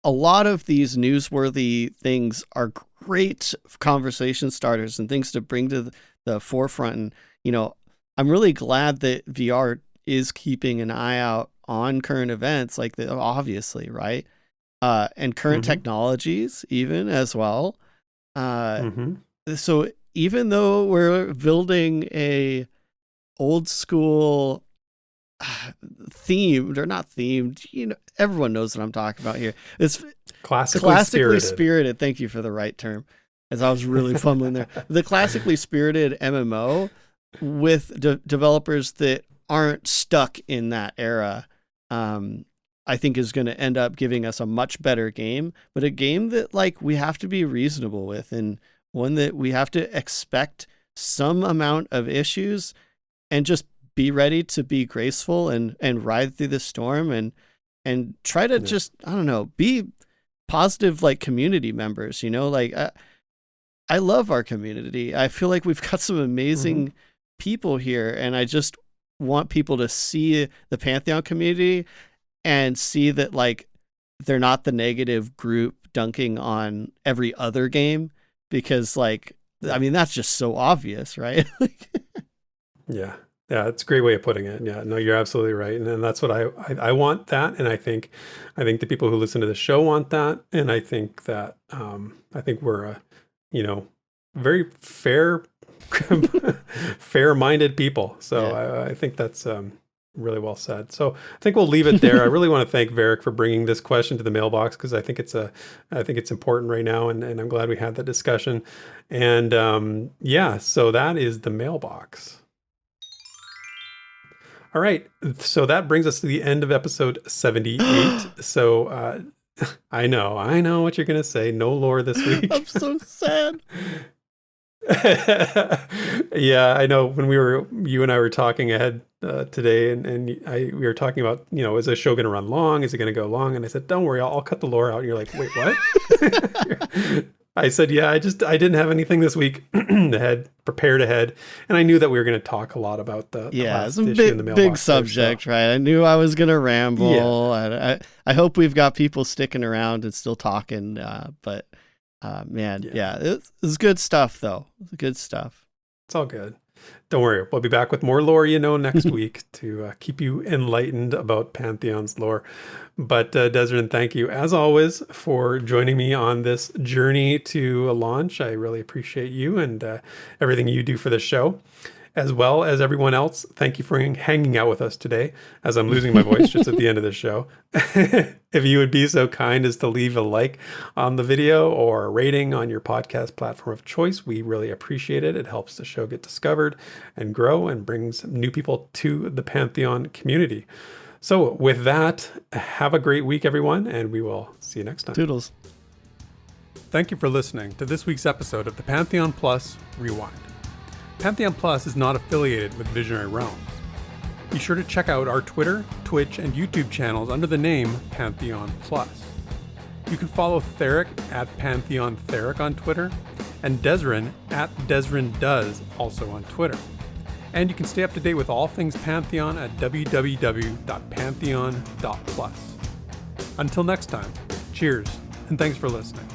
a lot of these newsworthy things are great conversation starters and things to bring to the forefront. And, you know, I'm really glad that VR is keeping an eye out on current events, like obviously, right? And current technologies even as well. So even though we're building a old school themed or not themed, you know, everyone knows what I'm talking about here. It's classically spirited. Thank you for the right term, as I was really fumbling there. The classically spirited MMO with developers that aren't stuck in that era, I think is going to end up giving us a much better game, but a game that like we have to be reasonable with, and one that we have to expect some amount of issues and just be ready to be graceful and ride through the storm and try to just, I don't know, be positive, like community members, you know, like I love our community. I feel like we've got some amazing people here, and I just want people to see the Pantheon community and see that like they're not the negative group dunking on every other game, because like, I mean, that's just so obvious, right? Yeah, it's a great way of putting it. Yeah, no, you're absolutely right, and that's what I want that, and I think the people who listen to the show want that, and I think that I think we're a, you know, very fair-minded people. So I think that's really well said. So I think we'll leave it there. I really want to thank Varric for bringing this question to the mailbox, because I think it's important right now, and I'm glad we had that discussion. And so that is the mailbox. All right, so that brings us to the end of episode 78. So I know what you're gonna say. No lore this week. I'm so sad. Yeah, I know. When you and I were talking ahead today, and we were talking about, you know, is the show going to run long? Is it going to go long? And I said, don't worry, I'll cut the lore out. And you're like, wait, what? I said, yeah, I didn't have anything this week prepared ahead, and I knew that we were going to talk a lot the last issue in the mailbox. Big subject, right? I knew I was going to ramble. Yeah. I hope we've got people sticking around and still talking, but. It's good stuff though. It's good stuff. It's all good. Don't worry, we'll be back with more lore, next week to keep you enlightened about Pantheon's lore. But Desiree, thank you as always for joining me on this journey to a launch. I really appreciate you and everything you do for the show, as well as everyone else. Thank you for hanging out with us today, as I'm losing my voice just at the end of the show. If you would be so kind as to leave a like on the video or a rating on your podcast platform of choice, we really appreciate it. It helps the show get discovered and grow and brings new people to the Pantheon community. So with that, have a great week, everyone, and we will see you next time. Toodles. Thank you for listening to this week's episode of the Pantheon Plus Rewind. Pantheon Plus is not affiliated with Visionary Realms. Be sure to check out our Twitter, Twitch, and YouTube channels under the name Pantheon Plus. You can follow Theric at Pantheon Theric on Twitter, and Desrin at DesrinDoes also on Twitter. And you can stay up to date with all things Pantheon at www.pantheon.plus. Until next time, cheers, and thanks for listening.